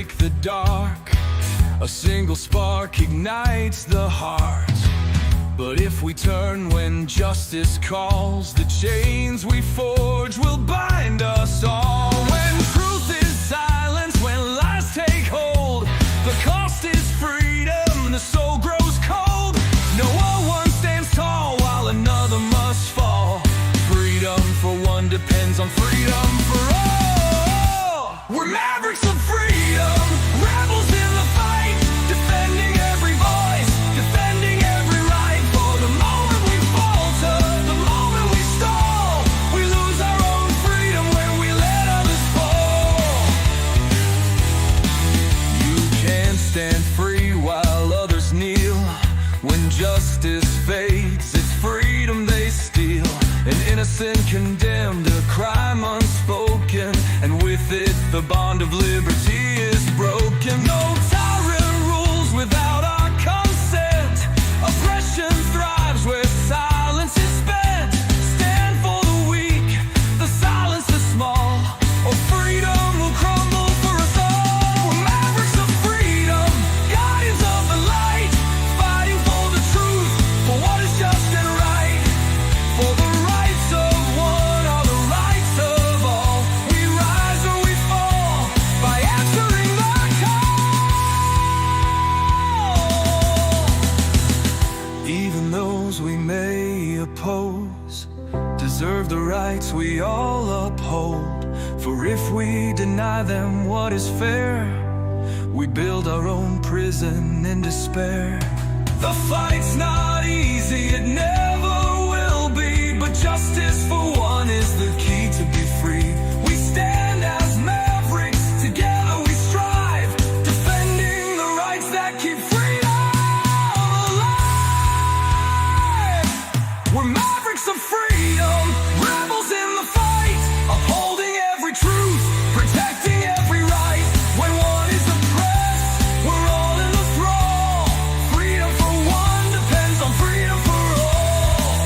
break the dark. A single spark ignites the heart. But if we turn when justice calls, the chains we forge will bind us all. When truth is silenced, when lies take hold, the cost is freedom, the soul grows cold. No one stands tall while another must fall. Freedom for one depends on freedom for all. We're mavericks of freedom, rebels in the fight, defending every voice, defending every right. For the moment we falter, the moment we stall, we lose our own freedom when we let others fall. You can't stand free while others kneel. When justice fades, it's freedom they steal. An innocent condemned, a crime unspoken, and with it the bond of liberty is broken. No tyrant rules without our consent. Oppression thrives where silence is spent. Stand for the weak, the silence the small, or freedom will crumble for us all. We're mavericks of freedom, guardians of the light, fighting for the truth, for what is just and right. For the rights of one are the rights of all. We rise or we fall by answering the call. Even those we may oppose deserve the rights we all uphold. For if we deny them what is fair, we build our own prison in despair. The fight's not easy, it never will be, but justice for one is the key to be free. We stand as mavericks, together we strive, defending the rights that keep freedom alive. We're mavericks of freedom, rebels in the fight, upholding every truth, protecting every right. When one is oppressed, we're all in the thrall. Freedom for one depends on freedom for all.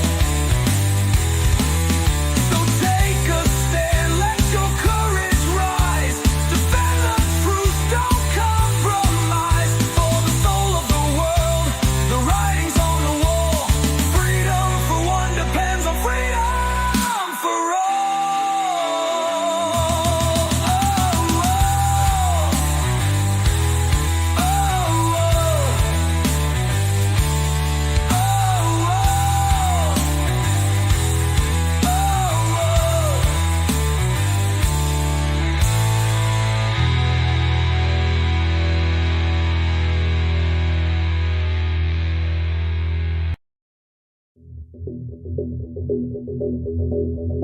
So take a stand, let your courage rise. Defend the truth, don't compromise. For the soul of the world, the writing's on the wall. Freedom for one depends on freedom for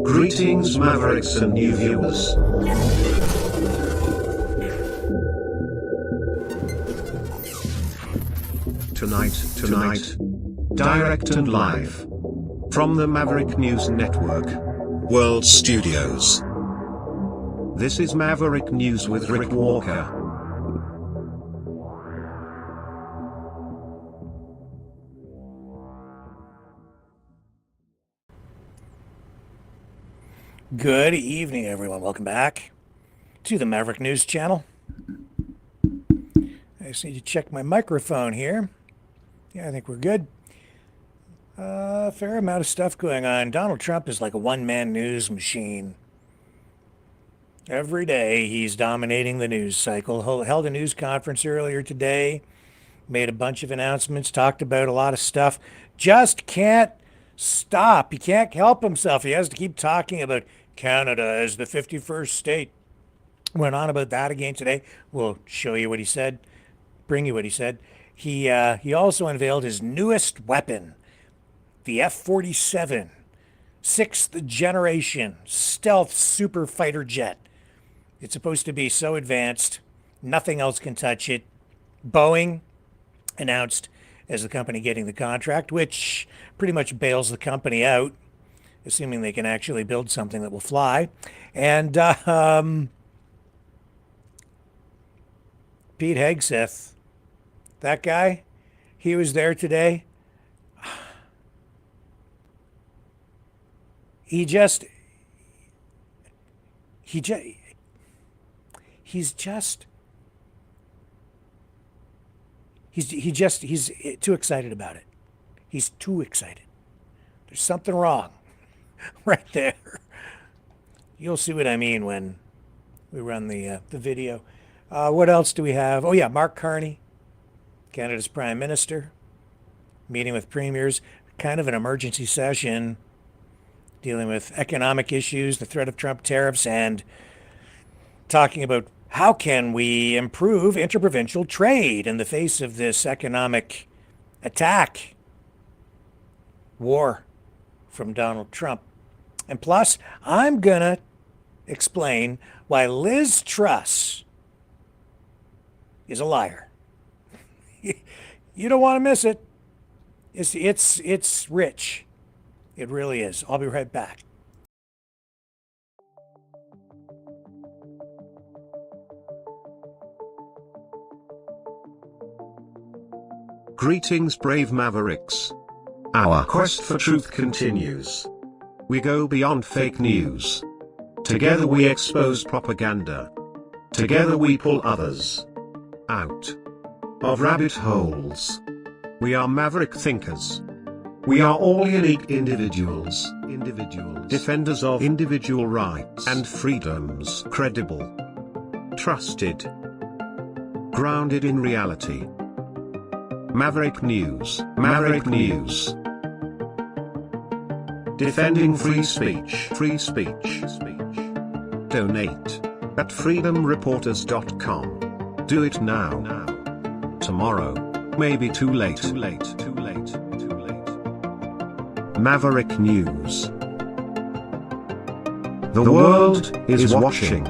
Greetings, Mavericks and new viewers. Tonight, direct and live from the Maverick News Network World Studios. This is Maverick News with Rick Walker. Good evening, everyone. Welcome back to the Maverick News channel. I just need to check my microphone here. Yeah, I think we're good. Fair amount of stuff going on. Donald Trump is like a one-man news machine. Every day he's dominating the news cycle. Held a news conference earlier today, made a bunch of announcements, talked about a lot of stuff. Just can't stop. He can't help himself. He has to keep talking about Canada as the 51st state. Went on about that again today. We'll show you what he said, bring you what he said. He also unveiled his newest weapon, the F47 6th generation stealth super fighter jet. It's supposed to be so advanced, nothing else can touch it. Boeing announced as the company getting the contract, which pretty much bails the company out, assuming they can actually build something that will fly. And Pete Hegseth, that guy, he was there today. He's just He's too excited about it. He's too excited. There's something wrong right there. You'll see what I mean when we run the video. What else do we have? Oh yeah, Mark Carney, Canada's Prime Minister, meeting with premiers, kind of an emergency session dealing with economic issues, the threat of Trump tariffs, and talking about how can we improve interprovincial trade in the face of this economic attack, war from Donald Trump. And plus, I'm going to explain why Liz Truss is a liar. You don't want to miss it. It's rich. It really is. I'll be right back. Greetings, brave Mavericks. Our quest for truth continues. We go beyond fake news. Together we expose propaganda. Together we pull others out of rabbit holes. We are maverick thinkers. We are all unique individuals, defenders of individual rights and freedoms, credible, trusted, grounded in reality. Maverick News, defending free speech, Donate at freedomreporters.com. Do it now. Tomorrow may be too late. Maverick News. The world is watching.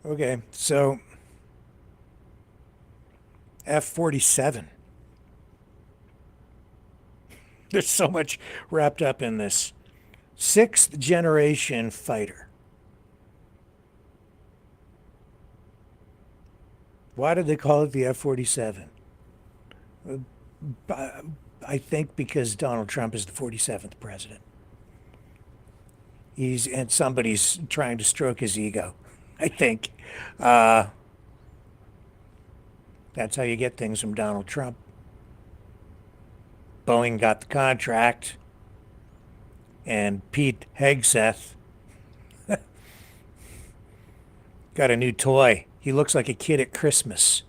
Okay, so F47. There's so much wrapped up in this. 6th generation fighter. Why did they call it the F47? I think because Donald Trump is the 47th president. And somebody's trying to stroke his ego, I think. That's how you get things from Donald Trump. Boeing got the contract, and Pete Hegseth got a new toy. He looks like a kid at Christmas.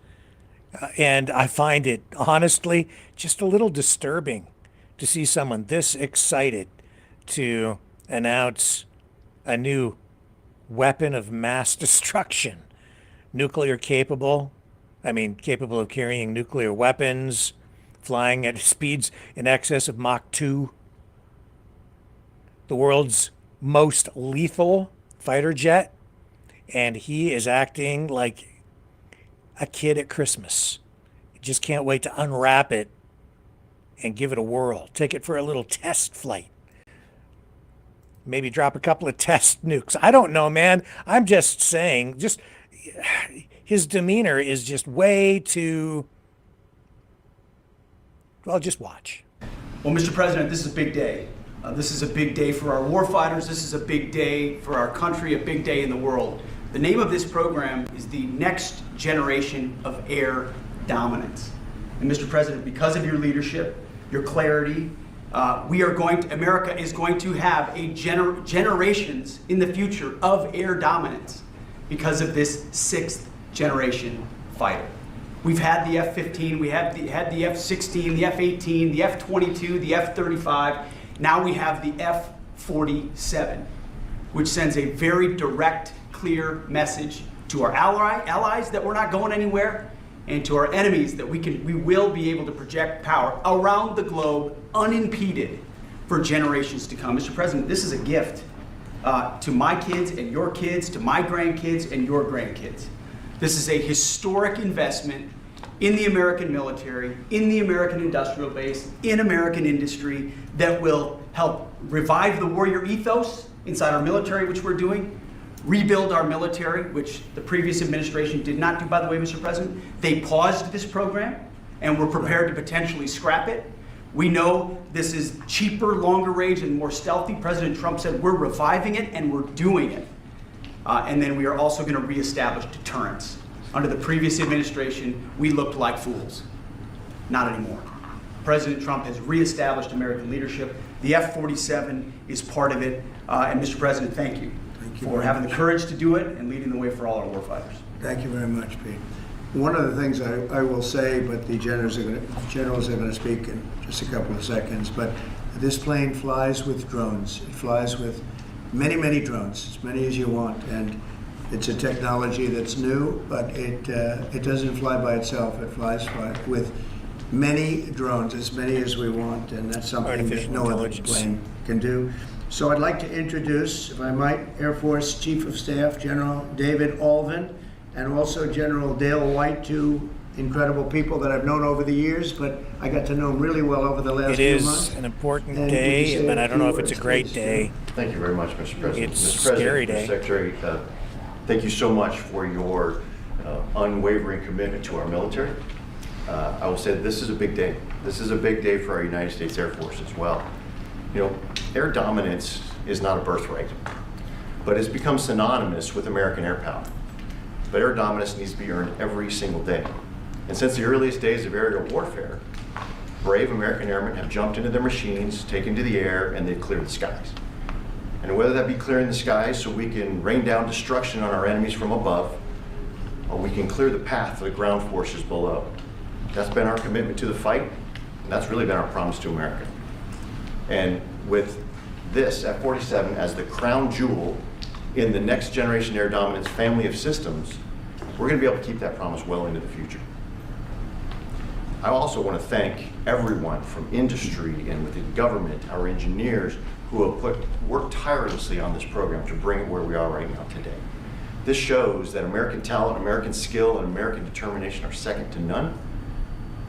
And I find it, honestly, just a little disturbing to see someone this excited to announce a new weapon of mass destruction. Nuclear capable. Capable of carrying nuclear weapons, flying at speeds in excess of Mach 2. The world's most lethal fighter jet. And he is acting like a kid at Christmas. Just can't wait to unwrap it and give it a whirl. Take it for a little test flight. Maybe drop a couple of test nukes. I don't know, man. I'm just saying, his demeanor is just way too... Well, just watch. Well, Mr. President, this is a big day. This is a big day for our warfighters. This is a big day for our country, a big day in the world. The name of this program is the Next Generation of Air Dominance. And Mr. President, because of your leadership, your clarity, America is going to have generations in the future of air dominance because of this 6th generation fighter. We've had the F-15, we had the F-16, the F-18, the F-22, the F-35. Now we have the F-47, which sends a very direct, clear message to our allies that we're not going anywhere, and to our enemies that we will be able to project power around the globe unimpeded for generations to come. Mr. President, this is a gift to my kids and your kids, to my grandkids and your grandkids. This is a historic investment in the American military, in the American industrial base, in American industry that will help revive the warrior ethos inside our military, which we're doing, rebuild our military, which the previous administration did not do, by the way, Mr. President. They paused this program and were prepared to potentially scrap it. We know this is cheaper, longer range, and more stealthy. President Trump said we're reviving it and we're doing it. And then we are also going to reestablish deterrence. Under the previous administration, we looked like fools. Not anymore. President Trump has reestablished American leadership. The F47 is part of it. And Mr. President, thank you for having the courage to do it and leading the way for all our warfighters. Thank you very much, Pete. One of the things I will say, but the generals are going to speak in just a couple of seconds, but this plane flies with drones. It flies with many, many drones, as many as you want, and it's a technology that's new, but it doesn't fly by itself. It flies with many drones, as many as we want, and that's something that no other plane can do. So I'd like to introduce, if I might, Air Force Chief of Staff General David Alvin, and also General Dale White, two incredible people that I've known over the years, but I got to know them really well over the last few months. It is an important day, but I don't know if it's a great day. Thank you very much, Mr. President. It's Mr. President, scary day. Mr. Secretary, thank you so much for your unwavering commitment to our military. I will say this is a big day. This is a big day for our United States Air Force as well. You know, air dominance is not a birthright, but it's become synonymous with American air power. But air dominance needs to be earned every single day. And since the earliest days of aerial warfare, brave American airmen have jumped into their machines, taken to the air, and they've cleared the skies. And whether that be clearing the skies so we can rain down destruction on our enemies from above, or we can clear the path for the ground forces below. That's been our commitment to the fight, and that's really been our promise to America. And with this F-47 as the crown jewel in the next generation air dominance family of systems, we're going to be able to keep that promise well into the future. I also want to thank everyone from industry and within government, our engineers, who have worked tirelessly on this program to bring it where we are right now today. This shows that American talent, American skill, and American determination are second to none,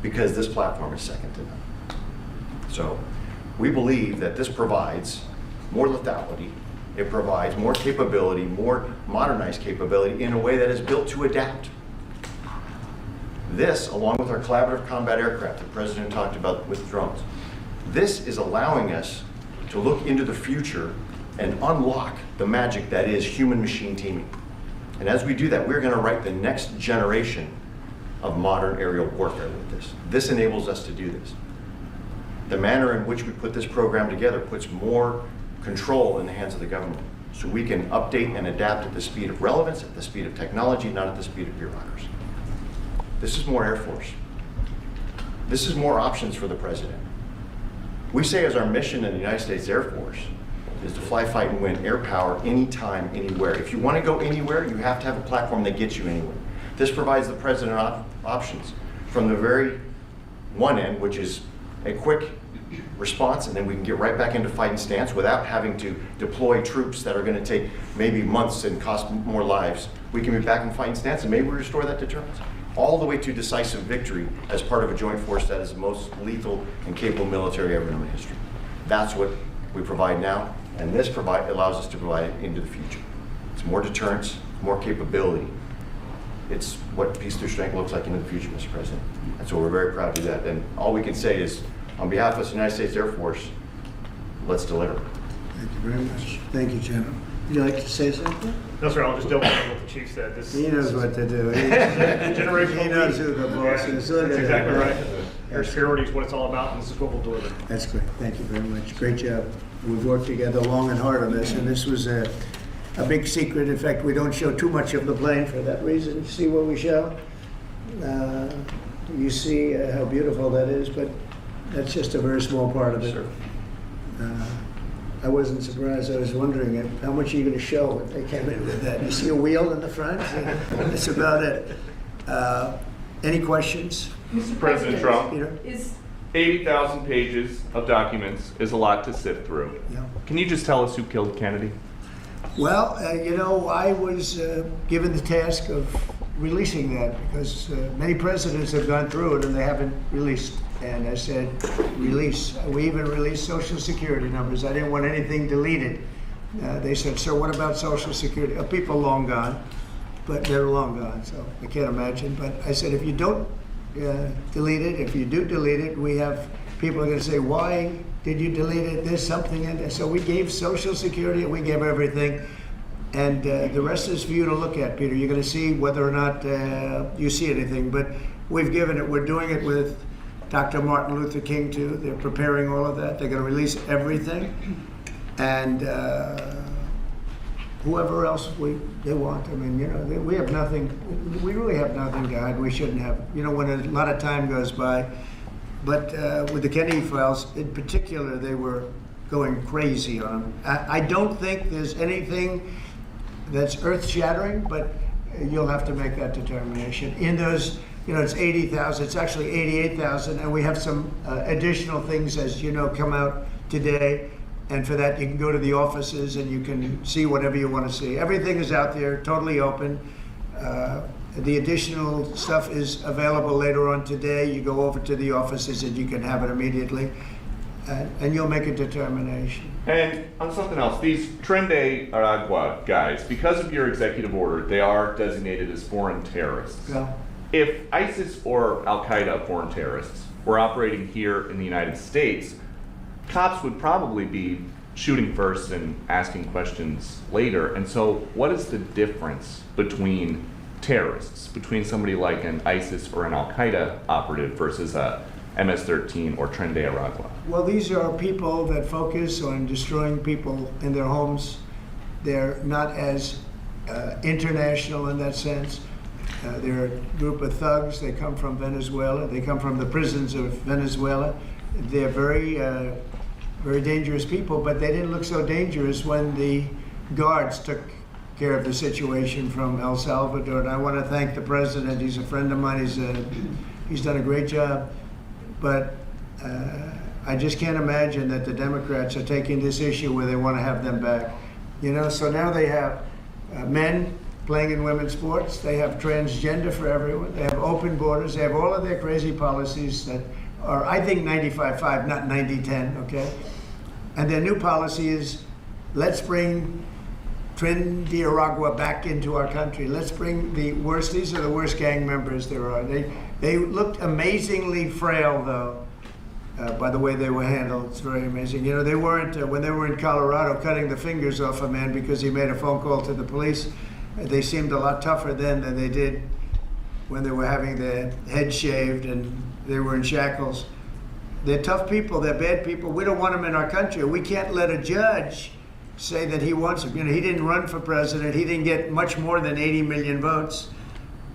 because this platform is second to none. So we believe that this provides more lethality, it provides more capability, more modernized capability in a way that is built to adapt. This, along with our collaborative combat aircraft that the President talked about with drones, this is allowing us to look into the future and unlock the magic that is human-machine teaming. And as we do that, we're going to write the next generation of modern aerial warfare with this. This enables us to do this. The manner in which we put this program together puts more control in the hands of the government, so we can update and adapt at the speed of relevance, at the speed of technology, not at the speed of bureaucracy. This is more Air Force. This is more options for the President. We say as our mission in the United States Air Force is to fly, fight, and win air power anytime, anywhere. If you want to go anywhere, you have to have a platform that gets you anywhere. This provides the President options from the very one end, which is a quick response, and then we can get right back into fighting stance without having to deploy troops that are going to take maybe months and cost more lives. We can be back in fighting stance and maybe we restore that deterrence. All the way to decisive victory as part of a joint force that is the most lethal and capable military ever known in history. That's what we provide now, and this allows us to provide it into the future. It's more deterrence, more capability. It's what peace through strength looks like into the future, Mr. President. And so we're very proud to do that. And all we can say is, on behalf of the United States Air Force, let's deliver. Thank you very much. Thank you, General. Would you like to say something? No, sir, I'll just double down what the chief said. He knows what to do. He knows who the boss is. That's exactly right. Air security is what it's all about, and this is what we'll deliver. That's great. Thank you very much. Great job. We've worked together long and hard on this, and this was a big secret. In fact, we don't show too much of the plane for that reason. You see what we show? You see how beautiful that is, but that's just a very small part of it. Sure. I wasn't surprised. I was wondering how much are you going to show when they came in with that. You see a wheel in the front? That's about it. Any questions? Mr. President Trump, Peter? is 80,000 pages of documents is a lot to sift through. Yeah. Can you just tell us who killed Kennedy? Well, I was given the task of releasing that because many presidents have gone through it and they haven't released. And I said, release. We even released Social Security numbers. I didn't want anything deleted. They said, so what about Social Security? People long gone, but they're long gone, so I can't imagine. But I said, if you don't delete it, if you do delete it, we have people are going to say, why did you delete it? There's something in there. So we gave Social Security, we gave everything. And the rest is for you to look at, Peter. You're going to see whether or not you see anything. But we've given it. We're doing it with Dr. Martin Luther King, too. They're preparing all of that. They're going to release everything. And whoever else they want. I mean, you know, we have nothing. We really have nothing to hide. We shouldn't have. You know, when a lot of time goes by. But with the Kennedy files, in particular, they were going crazy on them. I don't think there's anything that's earth-shattering, but you'll have to make that determination. In those, you know, it's 80,000. It's actually 88,000, and we have some additional things, as you know, come out today. And for that, you can go to the offices and you can see whatever you want to see. Everything is out there, totally open. The additional stuff is available later on today. You go over to the offices and you can have it immediately. And you'll make a determination. And on something else, these Trende Aragua guys, because of your executive order, they are designated as foreign terrorists. Yeah. If ISIS or Al-Qaeda foreign terrorists were operating here in the United States, cops would probably be shooting first and asking questions later. And so what is the difference between terrorists, between somebody like an ISIS or an Al-Qaeda operative versus a MS-13 or Trende Aragua? Well, these are people that focus on destroying people in their homes. They're not as international in that sense. They're a group of thugs. They come from Venezuela. They come from the prisons of Venezuela. They're very, very dangerous people, but they didn't look so dangerous when the guards took care of the situation from El Salvador. And I want to thank the president. He's a friend of mine. He's done a great job. But I just can't imagine that the Democrats are taking this issue where they want to have them back. You know, so now they have men playing in women's sports. They have transgender for everyone. They have open borders. They have all of their crazy policies that are, I think, 95-5, not 90-10, okay? And their new policy is, let's bring Trende Aragua back into our country. Let's bring the worst, these are the worst gang members there are. They looked amazingly frail, though, by the way they were handled. It's very amazing. You know, they weren't, when they were in Colorado cutting the fingers off a man because he made a phone call to the police, they seemed a lot tougher then than they did when they were having their head shaved and they were in shackles. They're tough people, they're bad people. We don't want them in our country. We can't let a judge say that he wants him. You know, he didn't run for president. He didn't get much more than 80 million votes.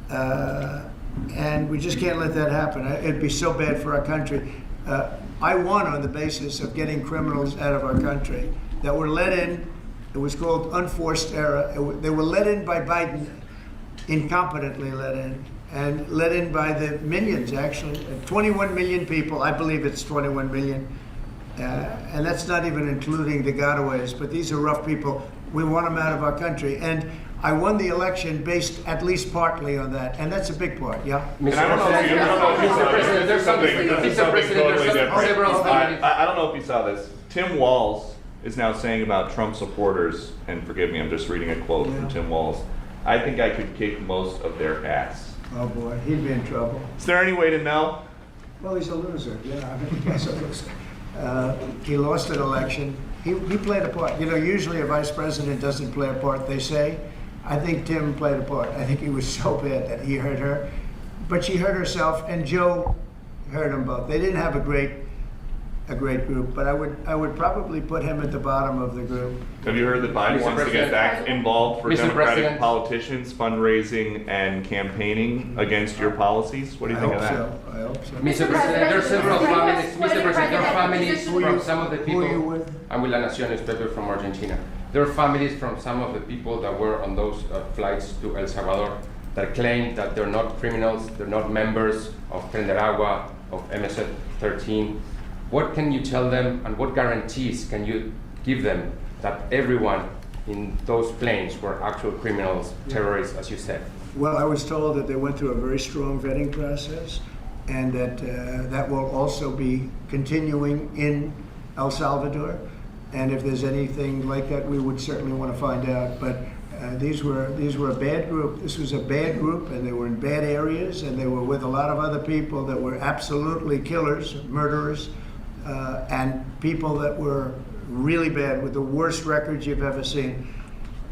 And we just can't let that happen. It'd be so bad for our country. I won on the basis of getting criminals out of our country that were let in. It was called unforced error. They were let in by Biden, incompetently let in, and let in by the millions, actually. 21 million people. I believe it's 21 million. And that's not even including the gotaways, but these are rough people. We want them out of our country. And I won the election based at least partly on that, and that's a big part, yeah? And I don't know if you saw this. Tim Walz is now saying about Trump supporters, and forgive me, I'm just reading a quote from Tim Walz, I think I could kick most of their ass. Oh boy, he'd be in trouble. Is there any way to know? Well, he's a loser, yeah, I mean, he's a loser. He lost an election. He played a part. You know, usually a vice president doesn't play a part, they say. I think Tim played a part. I think he was so bad that he hurt her. But she hurt herself, and Joe hurt them both. They didn't have a great group, but I would probably put him at the bottom of the group. Have you heard that Biden wants to get back involved for Democratic politicians, fundraising and campaigning against your policies? What do you think of that? I hope so. Mr. President, there are several families. Mr. President, there are families from some of the people. Who are you with? I'm with La Nación newspaper from Argentina. There are families from some of the people that were on those flights to El Salvador that claim that they're not criminals, they're not members of Trende Aragua, of MS-13. What can you tell them, and what guarantees can you give them that everyone in those planes were actual criminals, terrorists, as you said? Well, I was told that they went through a very strong vetting process, and that that will also be continuing in El Salvador. And if there's anything like that, we would certainly want to find out. But these were a bad group. This was a bad group, and they were in bad areas, and they were with a lot of other people that were absolutely killers, murderers. and people that were really bad with the worst records you've ever seen.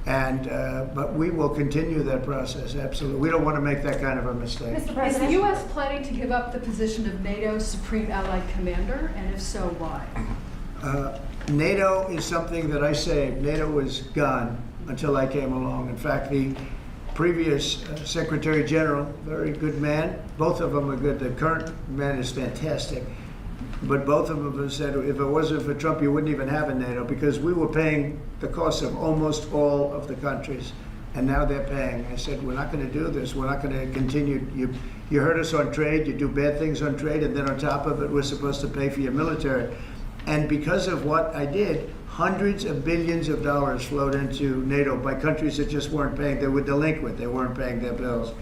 And but we will continue that process, absolutely. We don't want to make that kind of a mistake. Mr. Is the President, U.S. planning to give up the position of NATO's Supreme Allied Commander, and if so, why? NATO is something that I saved. NATO was gone until I came along. In fact, the previous Secretary General, very good man, both of them are good. The current man is fantastic. But both of them have said, if it wasn't for Trump, you wouldn't even have a NATO, because we were paying the cost of almost all of the countries. And now they're paying. I said, we're not going to do this. We're not going to continue. You hurt us on trade. You do bad things on trade. And then on top of it, we're supposed to pay for your military. And because of what I did, hundreds of billions of dollars flowed into NATO by countries that just weren't paying. They were delinquent. They weren't paying their bills.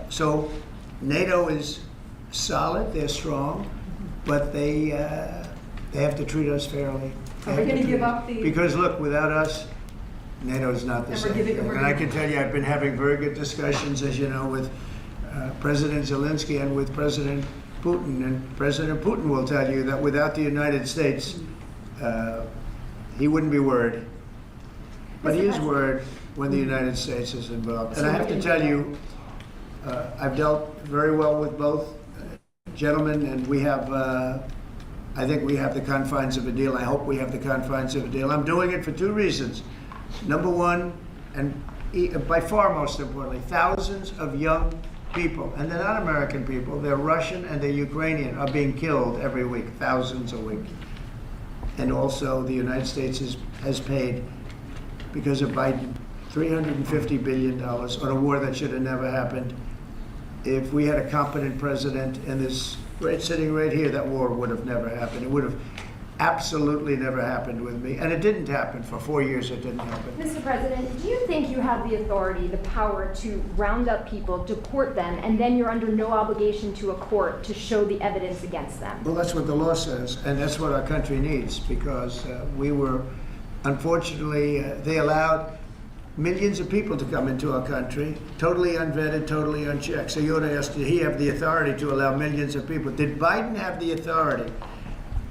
So NATO is solid. They're strong. But they have to treat us fairly. Are we going to give up the... Because look, without us, NATO is not the same thing. And I can tell you, I've been having very good discussions, as you know, with President Zelensky and with President Putin. And President Putin will tell you that without the United States, he wouldn't be worried. But he is worried when the United States is involved. And I have to tell you, I've dealt very well with both gentlemen, and we have, I think we have the confines of a deal. I hope we have the confines of a deal. I'm doing it for two reasons. Number one, and by far most importantly, thousands of young people, and they're not American people, they're Russian and they're Ukrainian, are being killed every week, thousands a week. And also the United States has paid, because of Biden, $350 billion on a war that should have never happened. If we had a competent president and this sitting right here, that war would have never happened. It would have absolutely never happened with me. And it didn't happen. For 4 years, it didn't happen. Mr. President, do you think you have the authority, the power to round up people, deport them, and then you're under no obligation to a court to show the evidence against them? Well, that's what the law says, and that's what our country needs, because we were, unfortunately, they allowed millions of people to come into our country, totally unvetted, totally unchecked. So you ought to ask, did he have the authority to allow millions of people? Did Biden have the authority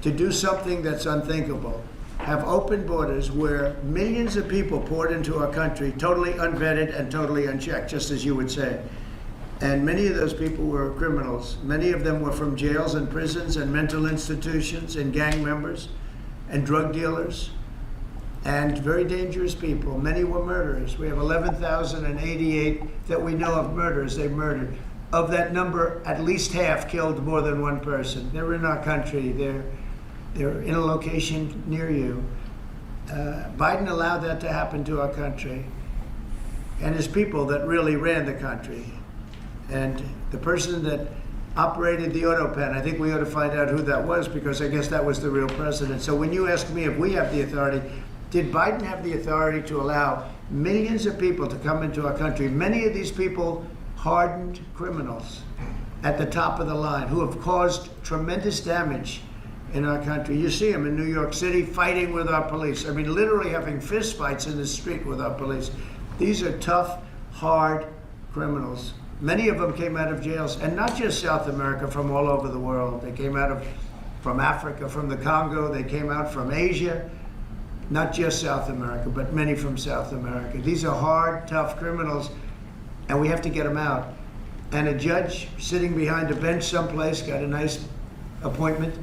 to do something that's unthinkable? Have open borders where millions of people poured into our country, totally unvetted and totally unchecked, just as you would say. And many of those people were criminals. Many of them were from jails and prisons and mental institutions and gang members and drug dealers. And very dangerous people. Many were murderers. We have 11,088 that we know of murderers they've murdered. Of that number, at least half killed more than one person. They're in our country. They're in a location near you. Biden allowed that to happen to our country. And his people that really ran the country. And the person that operated the auto pen, I think we ought to find out who that was, because I guess that was the real president. So when you ask me if we have the authority, did Biden have the authority to allow millions of people to come into our country? Many of these people, hardened criminals at the top of the line who have caused tremendous damage in our country. You see them in New York City fighting with our police. I mean, literally having fist fights in the street with our police. These are tough, hard criminals. Many of them came out of jails, and not just South America, from all over the world. They came out from Africa, from the Congo. They came out from Asia. Not just South America, but many from South America. These are hard, tough criminals, and we have to get them out. And a judge sitting behind a bench someplace got a nice appointment.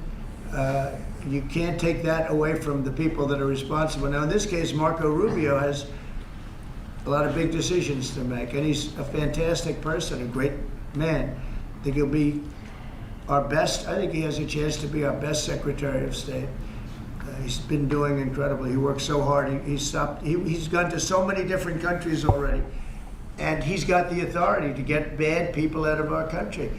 You can't take that away from the people that are responsible. Now, in this case, Marco Rubio has a lot of big decisions to make, and he's a fantastic person, a great man. I think he'll be our best. I think he has a chance to be our best Secretary of State. He's been doing incredibly. He works so hard. He's gone to so many different countries already. And he's got the authority to get bad people out of our country.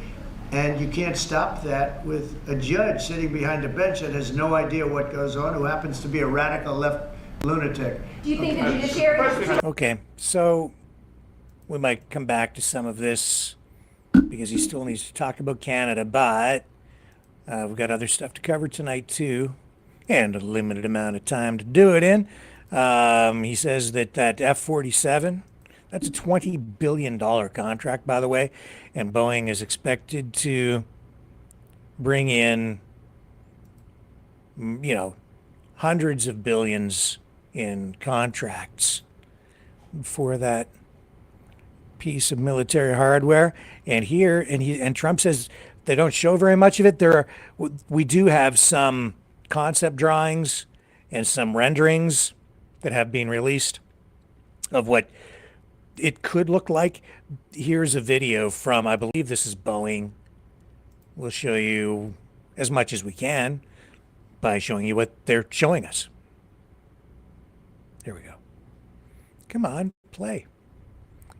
And you can't stop that with a judge sitting behind a bench that has no idea what goes on, who happens to be a radical left lunatic. Do you think the judiciary... Okay, so we might come back to some of this because he still needs to talk about Canada, but we've got other stuff to cover tonight too, and a limited amount of time to do it in. He says that F47, that's a $20 billion contract, by the way, and Boeing is expected to bring in you know, hundreds of billions in contracts for that piece of military hardware. And here, and Trump says they don't show very much of it. We do have some concept drawings and some renderings that have been released of what it could look like. Here's a video from, I believe this is Boeing. We'll show you as much as we can by showing you what they're showing us. Here we go. Come on, play.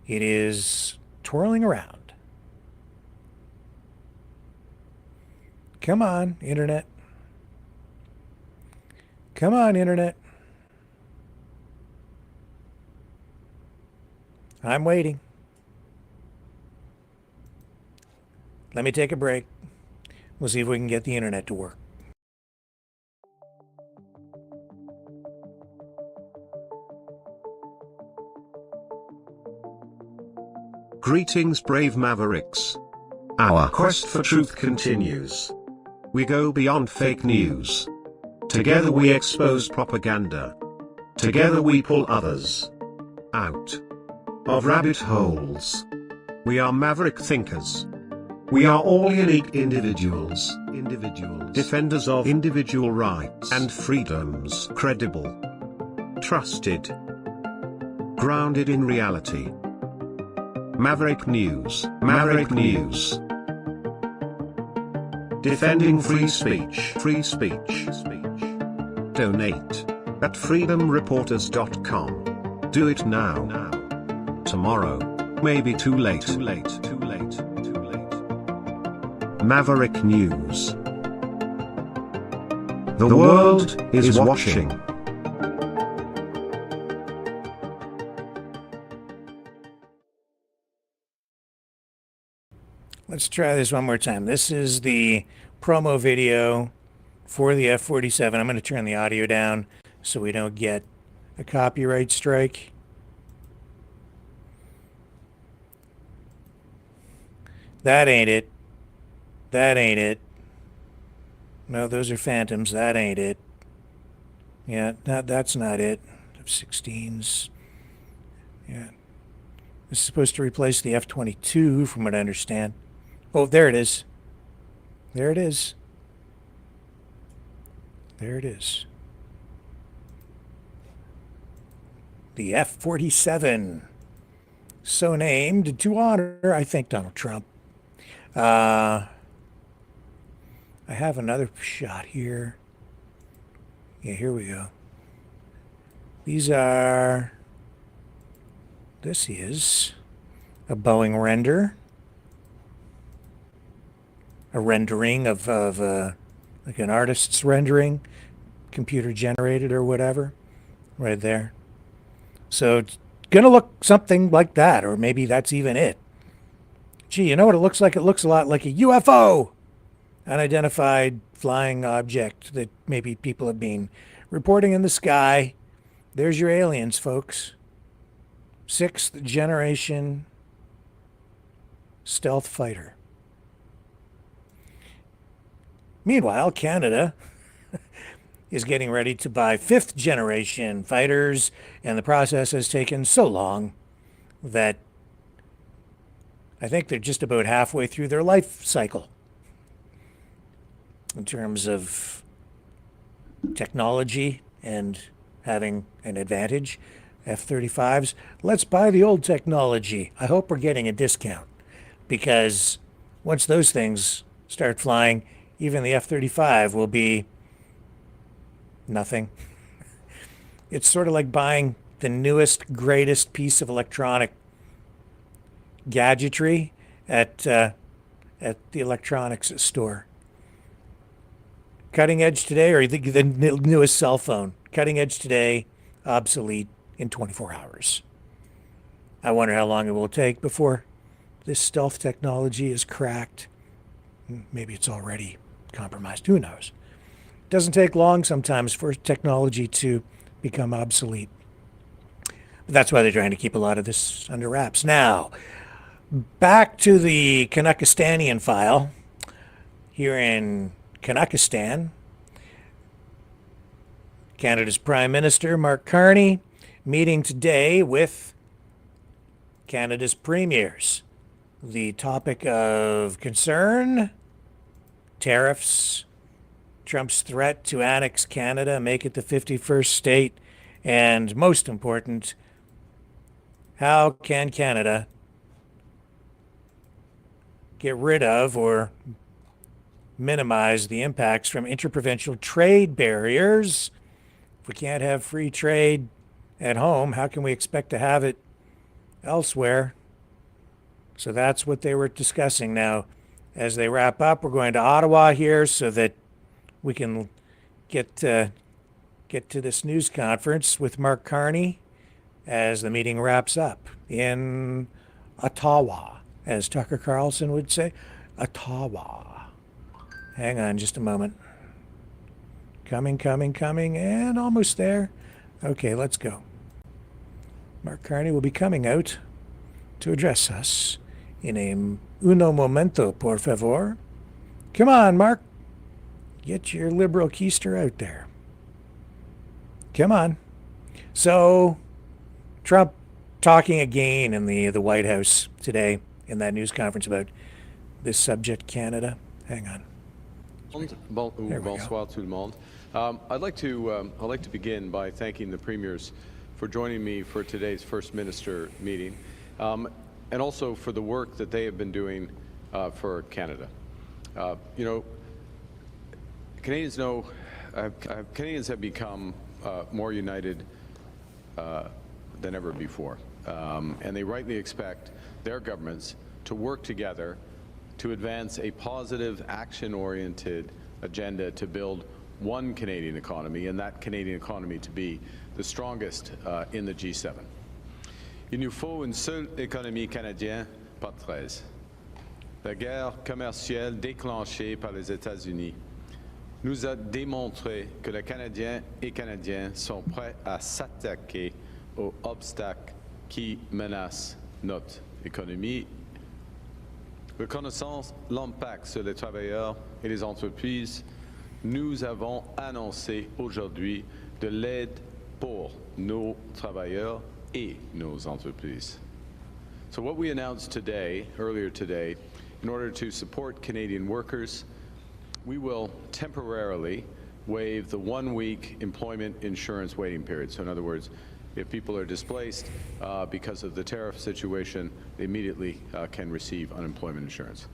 It is twirling around. Come on, internet. Come on, internet. I'm waiting. Let me take a break. We'll see if we can get the internet to work. Greetings, brave Mavericks. Our quest for truth continues. We go beyond fake news. Together we expose propaganda. Together we pull others out of rabbit holes. We are maverick thinkers. We are all unique individuals. Defenders of individual rights and freedoms. Credible. Trusted. Grounded in reality. Maverick News. Maverick News. Defending free speech. Free speech. Donate at freedomreporters.com. Do it now. Tomorrow may be too late. Maverick News. The world is watching. Let's try this one more time. This is the promo video for the F47. I'm going to turn the audio down so we don't get a copyright strike. That ain't it. That ain't it. No, those are phantoms. That ain't it. Yeah, that's not it. F-16s. Yeah. This is supposed to replace the F-22 from what I understand. Oh, there it is. There it is. There it is. The F-47. So named to honor, I think, Donald Trump. I have another shot here. Yeah, here we go. These are... This is a Boeing render. A rendering of like an artist's rendering, computer generated or whatever, right there. So it's gonna look something like that, or maybe that's even it. Gee, you know what it looks like? It looks a lot like a UFO, unidentified flying object that maybe people have been reporting in the sky. There's your aliens, folks. 6th generation stealth fighter. Meanwhile, Canada is getting ready to buy 5th generation fighters, and the process has taken so long that I think they're just about halfway through their life cycle in terms of technology and having an advantage. F-35s, let's buy the old technology. I hope we're getting a discount, because once those things start flying, even the F-35 will be nothing. It's sort of like buying the newest, greatest piece of electronic gadgetry at the electronics store. Cutting edge today, or the newest cell phone. Cutting edge today, obsolete in 24 hours. I wonder how long it will take before this stealth technology is cracked. Maybe it's already compromised. Who knows? It doesn't take long sometimes for technology to become obsolete. But that's why they're trying to keep a lot of this under wraps. Now, back to the Kanakistanian file. Here in Kanakistan, Canada's Prime Minister, Mark Carney, meeting today with Canada's premiers. The topic of concern, tariffs, Trump's threat to annex Canada, make it the 51st state, and most important, how can Canada get rid of or minimize the impacts from interprovincial trade barriers? If we can't have free trade at home, how can we expect to have it elsewhere? So that's what they were discussing. Now, as they wrap up, we're going to Ottawa here so that we can get to this news conference with Mark Carney as the meeting wraps up in Ottawa, as Tucker Carlson would say, Ottawa. Hang on just a moment. Coming, and almost there. Okay, let's go. Mark Carney will be coming out to address us in a uno momento, por favor. Come on, Mark. Get your liberal keister out there. Come on. So, Trump talking again in the White House today in that news conference about this subject, Canada. Hang on. Bonsoir tout le monde. I'd like to begin by thanking the premiers for joining me for today's First Minister meeting, and also for the work that they have been doing for Canada. You know, Canadians have become more united than ever before, and they rightly expect their governments to work together to advance a positive, action-oriented agenda to build one Canadian economy, and that Canadian economy to be the strongest in the G7. Il nous faut une seule économie canadienne, pas 13. La guerre commerciale déclenchée par les États-Unis nous a démontré que les Canadiens et Canadiennes sont prêts à s'attaquer aux obstacles qui menacent notre économie. Reconnaissant l'impact sur les travailleurs et les entreprises, nous avons annoncé aujourd'hui de l'aide pour nos travailleurs et nos entreprises. So what we announced today, earlier today, in order to support Canadian workers, we will temporarily waive the 1-week employment insurance waiting period. So in other words, if people are displaced because of the tariff situation, they immediately can receive unemployment insurance.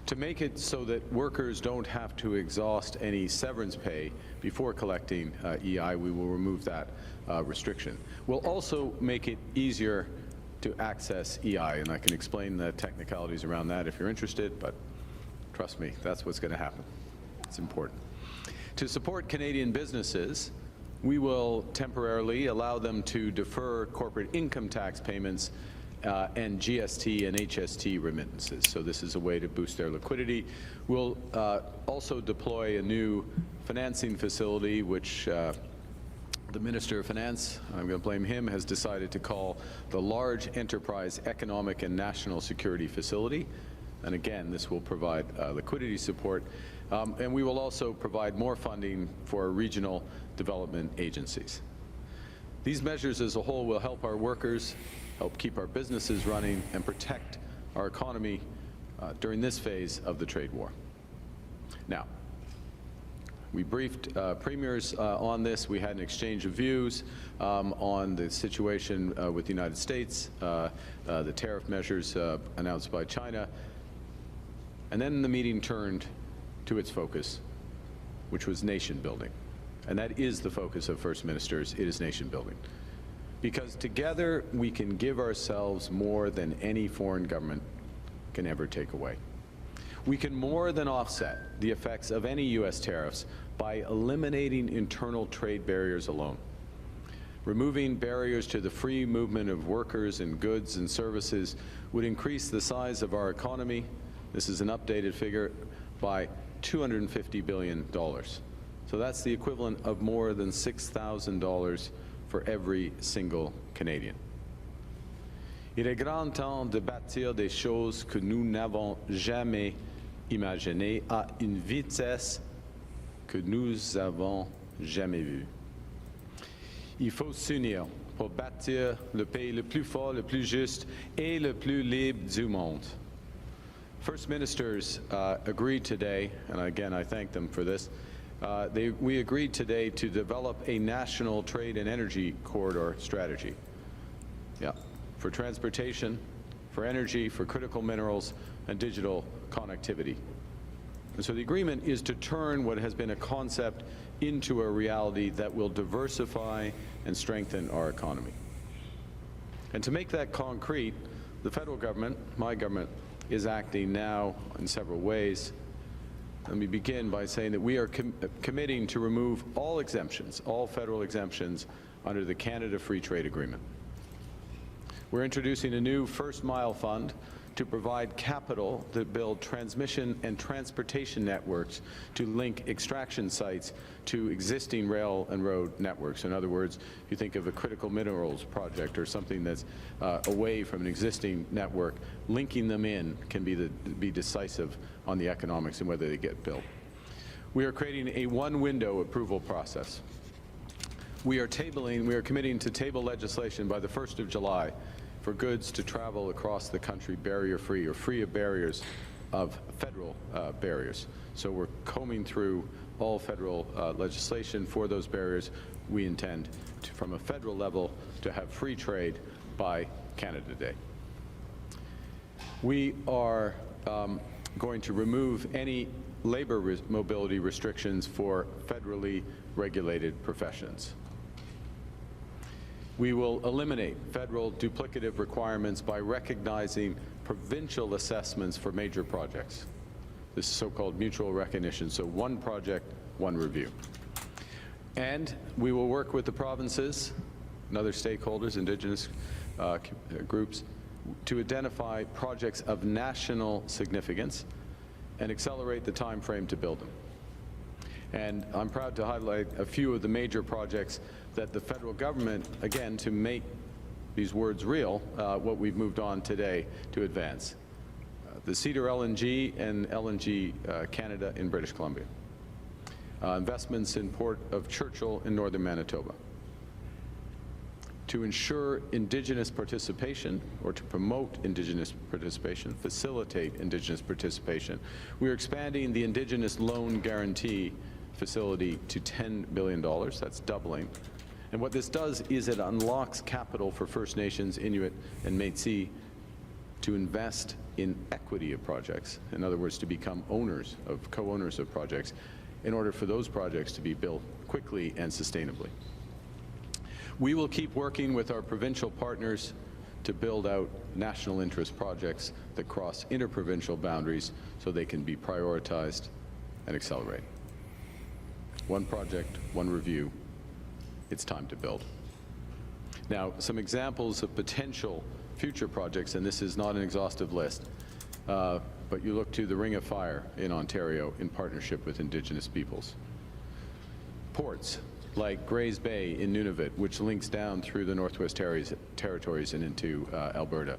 To make it so that workers don't have to exhaust any severance pay before collecting EI, we will remove that restriction. We'll also make it easier to access EI, and I can explain the technicalities around that if you're interested, but trust me, that's what's going to happen. It's important. To support Canadian businesses, we will temporarily allow them to defer corporate income tax payments and GST and HST remittances. So this is a way to boost their liquidity. We'll also deploy a new financing facility, which the Minister of Finance, I'm going to blame him, has decided to call the Large Enterprise Economic and National Security Facility. And again, this will provide liquidity support. And we will also provide more funding for regional development agencies. These measures as a whole will help our workers, help keep our businesses running, and protect our economy during this phase of the trade war. Now, we briefed premiers on this. We had an exchange of views on the situation with the United States, the tariff measures announced by China, and then the meeting turned to its focus, which was nation building. And that is the focus of First Ministers. It is nation building. Because together we can give ourselves more than any foreign government can ever take away. We can more than offset the effects of any U.S. tariffs by eliminating internal trade barriers alone. Removing barriers to the free movement of workers and goods and services would increase the size of our economy. This is an updated figure by $250 billion. So that's the equivalent of more than $6,000 for every single Canadian. Il est grand temps de bâtir des choses que nous n'avons jamais imaginées à une vitesse que nous avons jamais vue. Il faut s'unir pour bâtir le pays le plus fort, le plus juste et le plus libre du monde. First ministers agreed today, and again I thank them for this, we agreed today to develop a national trade and energy corridor strategy. Yeah, for transportation, for energy, for critical minerals, and digital connectivity. And so the agreement is to turn what has been a concept into a reality that will diversify and strengthen our economy. And to make that concrete, the federal government, my government, is acting now in several ways. Let me begin by saying that we are committing to remove all exemptions, all federal exemptions, under the Canada Free Trade Agreement. We're introducing a new First Mile Fund to provide capital to build transmission and transportation networks to link extraction sites to existing rail and road networks. In other words, if you think of a critical minerals project or something that's away from an existing network, linking them in can be decisive on the economics and whether they get built. We are creating a one-window approval process. We are committing to table legislation by the 1st of July for goods to travel across the country barrier-free or free of barriers of federal barriers. So we're combing through all federal legislation for those barriers. We intend to, from a federal level, to have free trade by Canada Day. We are going to remove any labor mobility restrictions for federally regulated professions. We will eliminate federal duplicative requirements by recognizing provincial assessments for major projects. This is so-called mutual recognition, so one project, one review. And we will work with the provinces and other stakeholders, Indigenous groups, to identify projects of national significance and accelerate the time frame to build them. And I'm proud to highlight a few of the major projects that the federal government, again, to make these words real, what we've moved on today to advance. The Cedar LNG and LNG Canada in British Columbia. Investments in Port of Churchill in northern Manitoba. To ensure Indigenous participation, or to promote Indigenous participation, facilitate Indigenous participation, we are expanding the Indigenous Loan Guarantee Facility to $10 billion. That's doubling. And what this does is it unlocks capital for First Nations, Inuit, and Métis to invest in equity of projects. In other words, to become owners of, co-owners of projects, in order for those projects to be built quickly and sustainably. We will keep working with our provincial partners to build out national interest projects that cross interprovincial boundaries so they can be prioritized and accelerated. One project, one review. It's time to build. Now, some examples of potential future projects, and this is not an exhaustive list, but you look to the Ring of Fire in Ontario in partnership with Indigenous peoples. Ports like Grays Bay in Nunavut, which links down through the Northwest Territories and into Alberta,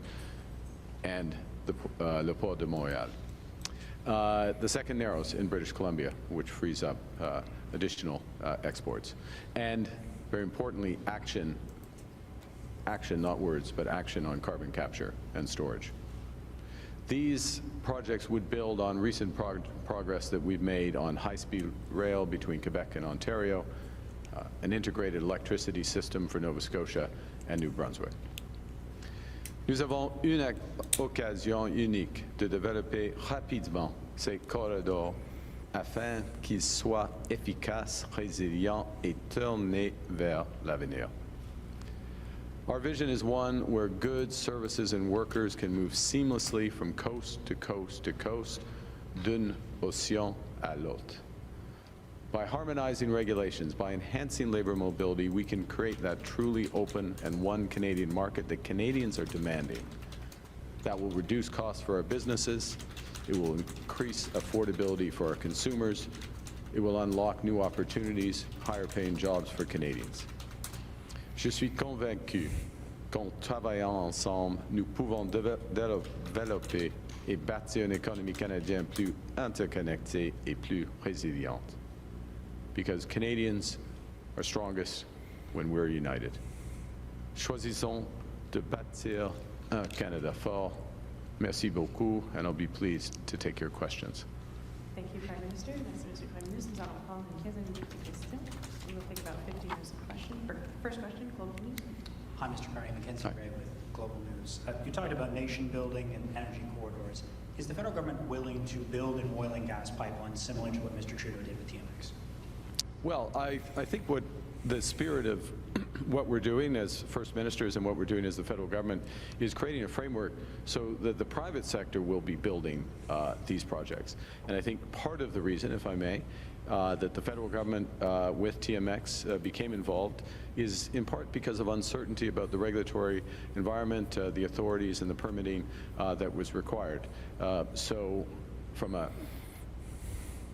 and Le Port de Montréal. The Second Narrows in British Columbia, which frees up additional exports. And very importantly, action, not words, but action on carbon capture and storage. These projects would build on recent progress that we've made on high-speed rail between Quebec and Ontario, an integrated electricity system for Nova Scotia and New Brunswick. Nous avons une occasion unique de développer rapidement ces corridors afin qu'ils soient efficaces, résilients et tournés vers l'avenir. Our vision is one where goods, services, and workers can move seamlessly from coast to coast to coast, d'un océan à l'autre. By harmonizing regulations, by enhancing labor mobility, we can create that truly open and one Canadian market that Canadians are demanding. That will reduce costs for our businesses, it will increase affordability for our consumers, it will unlock new opportunities, higher paying jobs for Canadians. Je suis convaincu qu'en travaillant ensemble, nous pouvons développer et bâtir une économie canadienne plus interconnectée et plus résiliente. Because Canadians are strongest when we're united. Choisissons de bâtir un Canada fort. Merci beaucoup, and I'll be pleased to take your questions. Thank you, Prime Minister. Merci, Monsieur le Premier ministre. Nous allons prendre une quinzaine de minutes de questions. We will take about 15 minutes of questions. First question, Global News. Hi, Mr. Carney. Mackenzie Gray with Global News. You talked about nation building and energy corridors. Is the federal government willing to build an oil and gas pipeline similar to what Mr. Trudeau did with TMX? Well, I think what the spirit of what we're doing as First Ministers and what we're doing as the federal government is creating a framework so that the private sector will be building these projects. And I think part of the reason, if I may, that the federal government with TMX became involved is in part because of uncertainty about the regulatory environment, the authorities and the permitting that was required. So from a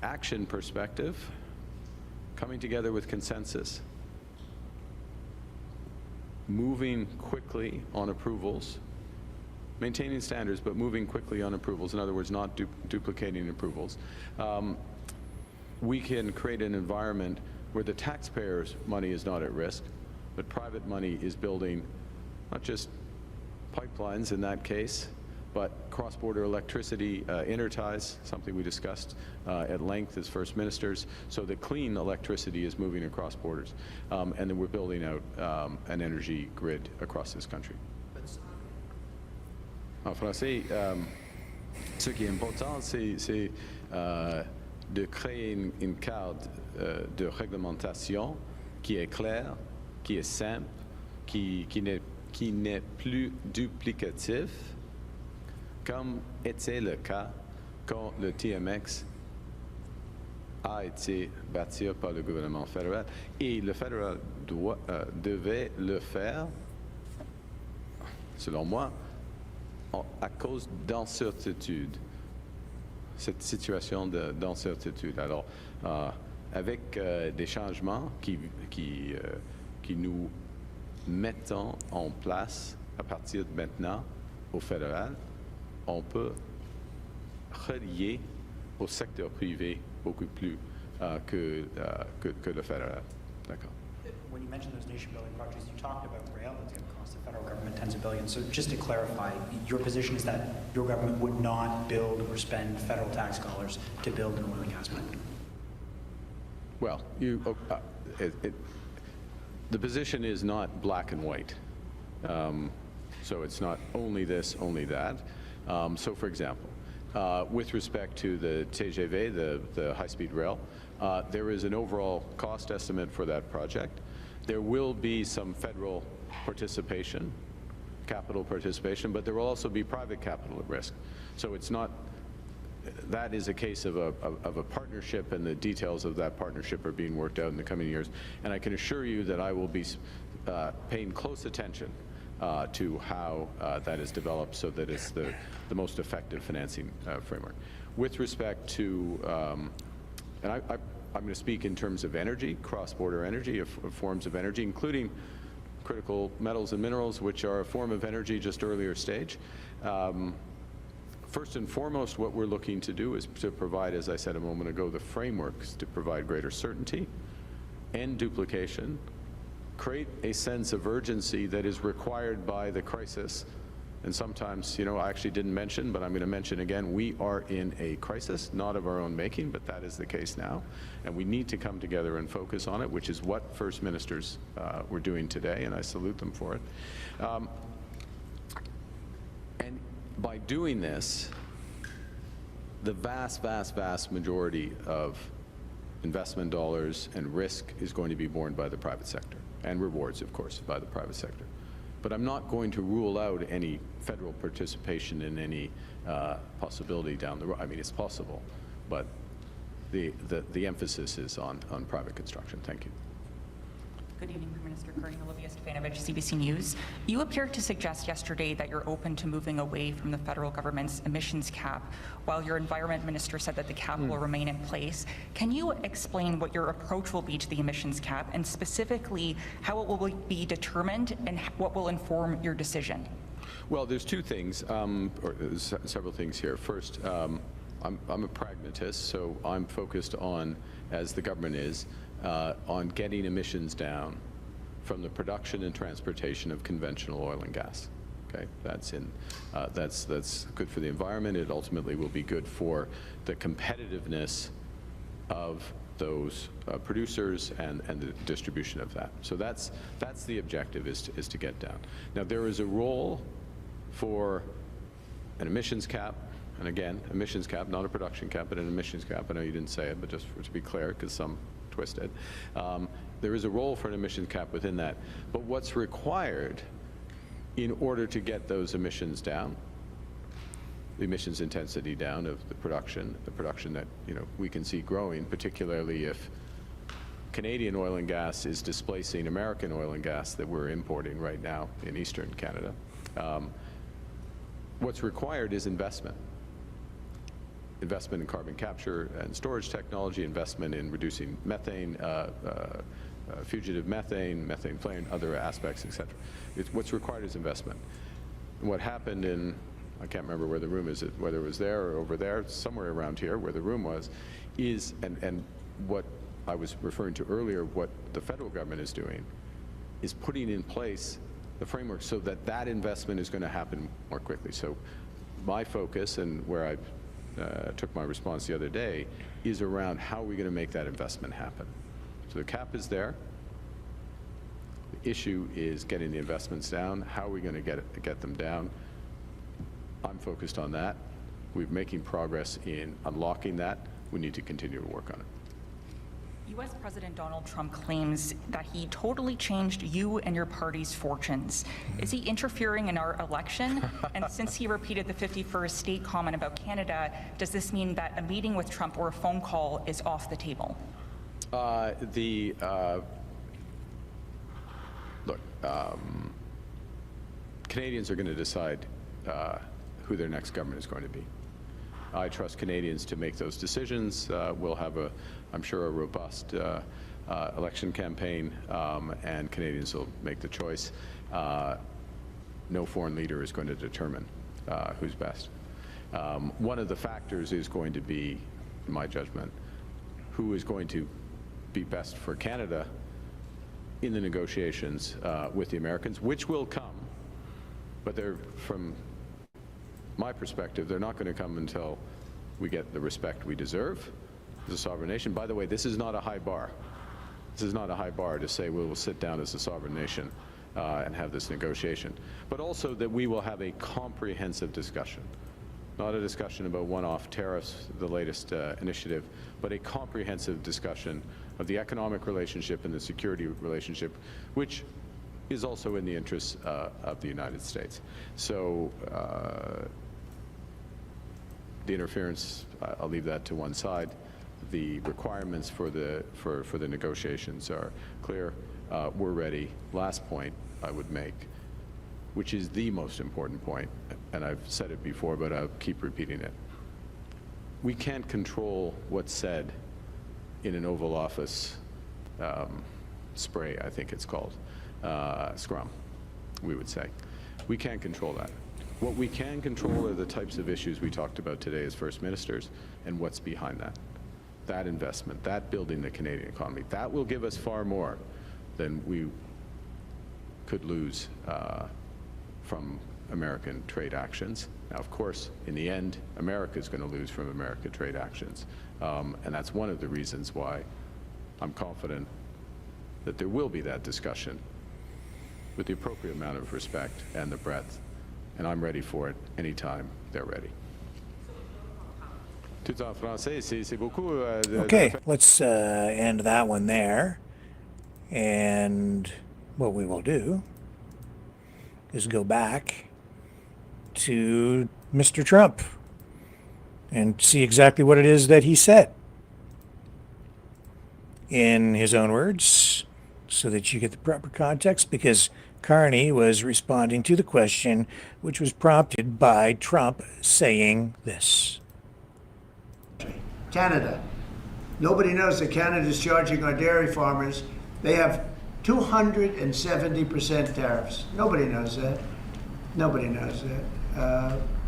action perspective, coming together with consensus, moving quickly on approvals, maintaining standards, but moving quickly on approvals, in other words, not duplicating approvals, we can create an environment where the taxpayers' money is not at risk, but private money is building not just pipelines in that case, but cross-border electricity interties, something we discussed at length as First Ministers, so that clean electricity is moving across borders. And then we're building out an energy grid across this country. En français, ce qui est important, c'est de créer une cadre de réglementation qui est claire, qui est simple, qui n'est plus duplicatif, comme était le cas quand le TMX a été bâti par le gouvernement fédéral. Et le fédéral devait le faire, selon moi, à cause d'incertitude, cette situation d'incertitude. Alors, avec des changements qui nous mettons en place à partir de maintenant au fédéral, on peut relier au secteur privé beaucoup plus que le fédéral. D'accord. When you mentioned those nation-building projects, you talked about rail that's going to cost the federal government tens of billions. So just to clarify, your position is that your government would not build or spend federal tax dollars to build an oil and gas pipeline? Well, the position is not black and white. So it's not only this, only that. So for example, with respect to the TGV, the high-speed rail, there is an overall cost estimate for that project. There will be some federal participation, capital participation, but there will also be private capital at risk. So it's not, that is a case of a partnership, and the details of that partnership are being worked out in the coming years. And I can assure you that I will be paying close attention to how that is developed so that it's the most effective financing framework. With respect to, and I'm going to speak in terms of energy, cross-border energy, of forms of energy, including critical metals and minerals, which are a form of energy just earlier stage. First and foremost, what we're looking to do is to provide, as I said a moment ago, the frameworks to provide greater certainty and duplication, create a sense of urgency that is required by the crisis. And sometimes, you know, I actually didn't mention, but I'm going to mention again, we are in a crisis, not of our own making, but that is the case now. And we need to come together and focus on it, which is what First Ministers were doing today, and I salute them for it. And by doing this, the vast, vast, vast majority of investment dollars and risk is going to be borne by the private sector, and rewards, of course, by the private sector. But I'm not going to rule out any federal participation in any possibility down the road. I mean, it's possible, but the emphasis is on private construction. Thank you. Good evening, Prime Minister Carney. Olivia Stefanovich, CBC News. You appeared to suggest yesterday that you're open to moving away from the federal government's emissions cap, while your environment minister said that the cap will remain in place. Can you explain what your approach will be to the emissions cap, and specifically how it will be determined and what will inform your decision? Well, there's two things, or several things here. First, I'm a pragmatist, so I'm focused on, as the government is, on getting emissions down from the production and transportation of conventional oil and gas. Okay, that's good for the environment. It ultimately will be good for the competitiveness of those producers and the distribution of that. So that's the objective, is to get down. Now, there is a role for an emissions cap, and again, emissions cap, not a production cap, but an emissions cap. I know you didn't say it, but just to be clear, because some twist it. There is a role for an emissions cap within that. But what's required in order to get those emissions down, the emissions intensity down of the production that we can see growing, particularly if Canadian oil and gas is displacing American oil and gas that we're importing right now in eastern Canada. What's required is investment. Investment in carbon capture and storage technology, investment in reducing methane, fugitive methane, methane flame, other aspects, etc. What's required is investment. And what happened in, I can't remember where the room is, whether it was there or over there, somewhere around here where the room was, is, and what I was referring to earlier, what the federal government is doing, is putting in place the framework so that that investment is going to happen more quickly. So my focus, and where I took my response the other day, is around how are we going to make that investment happen. So the cap is there. The issue is getting the investments down. How are we going to get them down? I'm focused on that. We're making progress in unlocking that. We need to continue to work on it. U.S. President Donald Trump claims that he totally changed you and your party's fortunes. Is he interfering in our election? And since he repeated the 51st state comment about Canada, does this mean that a meeting with Trump or a phone call is off the table? Canadians are going to decide who their next government is going to be. I trust Canadians to make those decisions. We'll have, I'm sure, a robust election campaign, and Canadians will make the choice. No foreign leader is going to determine who's best. One of the factors is going to be, in my judgment, who is going to be best for Canada in the negotiations with the Americans, which will come, but they're, from my perspective, they're not going to come until we get the respect we deserve as a sovereign nation. By the way, this is not a high bar. This is not a high bar to say we will sit down as a sovereign nation and have this negotiation, but also that we will have a comprehensive discussion. Not a discussion about one-off tariffs, the latest initiative, but a comprehensive discussion of the economic relationship and the security relationship, which is also in the interests of the United States. So the interference, I'll leave that to one side. The requirements for the negotiations are clear. We're ready. Last point I would make, which is the most important point, and I've said it before, but I'll keep repeating it. We can't control what's said in an Oval Office spray, I think it's called, scrum, we would say. We can't control that. What we can control are the types of issues we talked about today as First Ministers and what's behind that. That investment, that building the Canadian economy, that will give us far more than we could lose from American trade actions. Now, of course, in the end, America is going to lose from American trade actions. And that's one of the reasons why I'm confident that there will be that discussion with the appropriate amount of respect and the breadth. And I'm ready for it anytime they're ready. Okay, let's end that one there. And what we will do is go back to Mr. Trump and see exactly what it is that he said in his own words, so that you get the proper context, because Carney was responding to the question, which was prompted by Trump saying this. Canada. Nobody knows that Canada is charging our dairy farmers. They have 270% tariffs. Nobody knows that. Nobody knows that.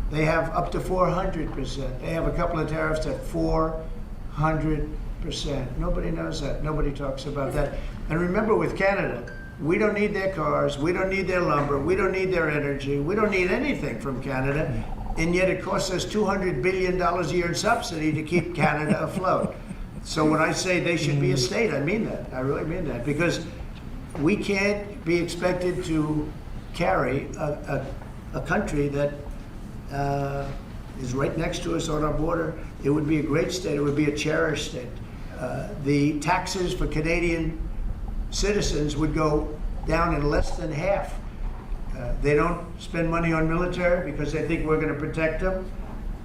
They have up to 400%. They have a couple of tariffs at 400%. Nobody knows that. Nobody talks about that. And remember, with Canada, We don't need their cars. We don't need their lumber. We don't need their energy. We don't need anything from Canada. And yet it costs us $200 billion a year in subsidy to keep Canada afloat. So when I say they should be a state, I mean that. I really mean that. Because we can't be expected to carry a country that is right next to us on our border. It would be a great state. It would be a cherished state. The taxes for Canadian citizens would go down in less than half. They don't spend money on military because they think we're going to protect them.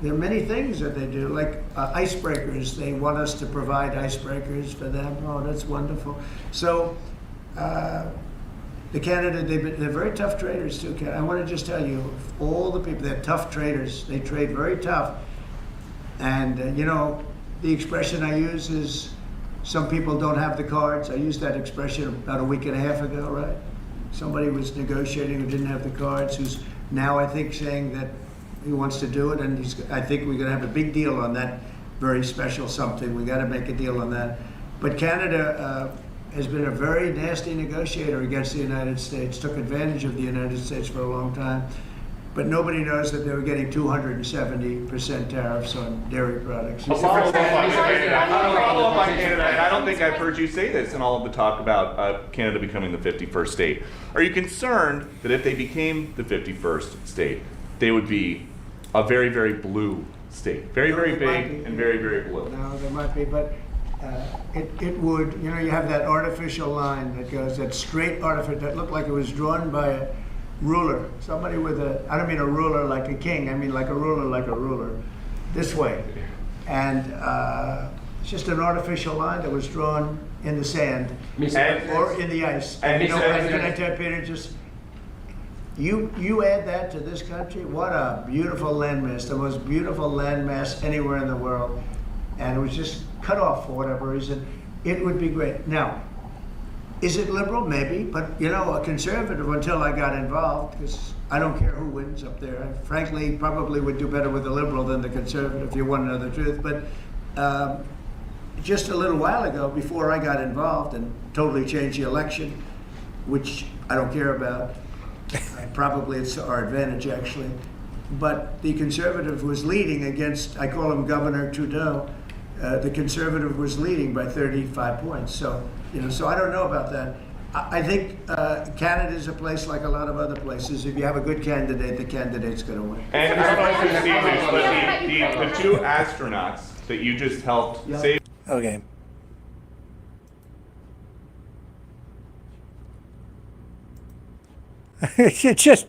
There are many things that they do, like icebreakers. They want us to provide icebreakers for them. Oh, that's wonderful. So the Canada, they're very tough traders too. I want to just tell you, all the people, they're tough traders. They trade very tough. And you know, the expression I use is, some people don't have the cards. I used that expression about a week and a half ago, right? Somebody was negotiating who didn't have the cards, who's now, I think, saying that he wants to do it, and I think we're going to have a big deal on that very special something. We got to make a deal on that. But Canada has been a very nasty negotiator against the United States, took advantage of the United States for a long time. But nobody knows that they were getting 270% tariffs on dairy products. Follow up on Canada, and I don't think I've heard you say this in all of the talk about Canada becoming the 51st state. Are you concerned that if they became the 51st state, they would be a very, very blue state? Very, very big and very, very blue. No, there might be, but it would, you know, you have that artificial line that goes, that straight artificial, that looked like it was drawn by a ruler. Somebody with a, I don't mean a ruler like a king, I mean like a ruler, this way. And it's just an artificial line that was drawn in the sand or in the ice. And you know, can I tell Peter, just, you add that to this country, what a beautiful landmass, the most beautiful landmass anywhere in the world. And it was just cut off for whatever reason. It would be great. Now, is it liberal? Maybe, but you know, a conservative until I got involved, because I don't care who wins up there. I frankly probably would do better with the liberal than the conservative, if you want to know the truth. But just a little while ago, before I got involved and totally changed the election, which I don't care about, probably it's to our advantage actually, but the conservative was leading against, I call him Governor Trudeau, the conservative was leading by 35 points. So, you know, so I don't know about that. I think Canada is a place like a lot of other places. If you have a good candidate, the candidate's going to win. And the two astronauts that you just helped save. Okay. It just,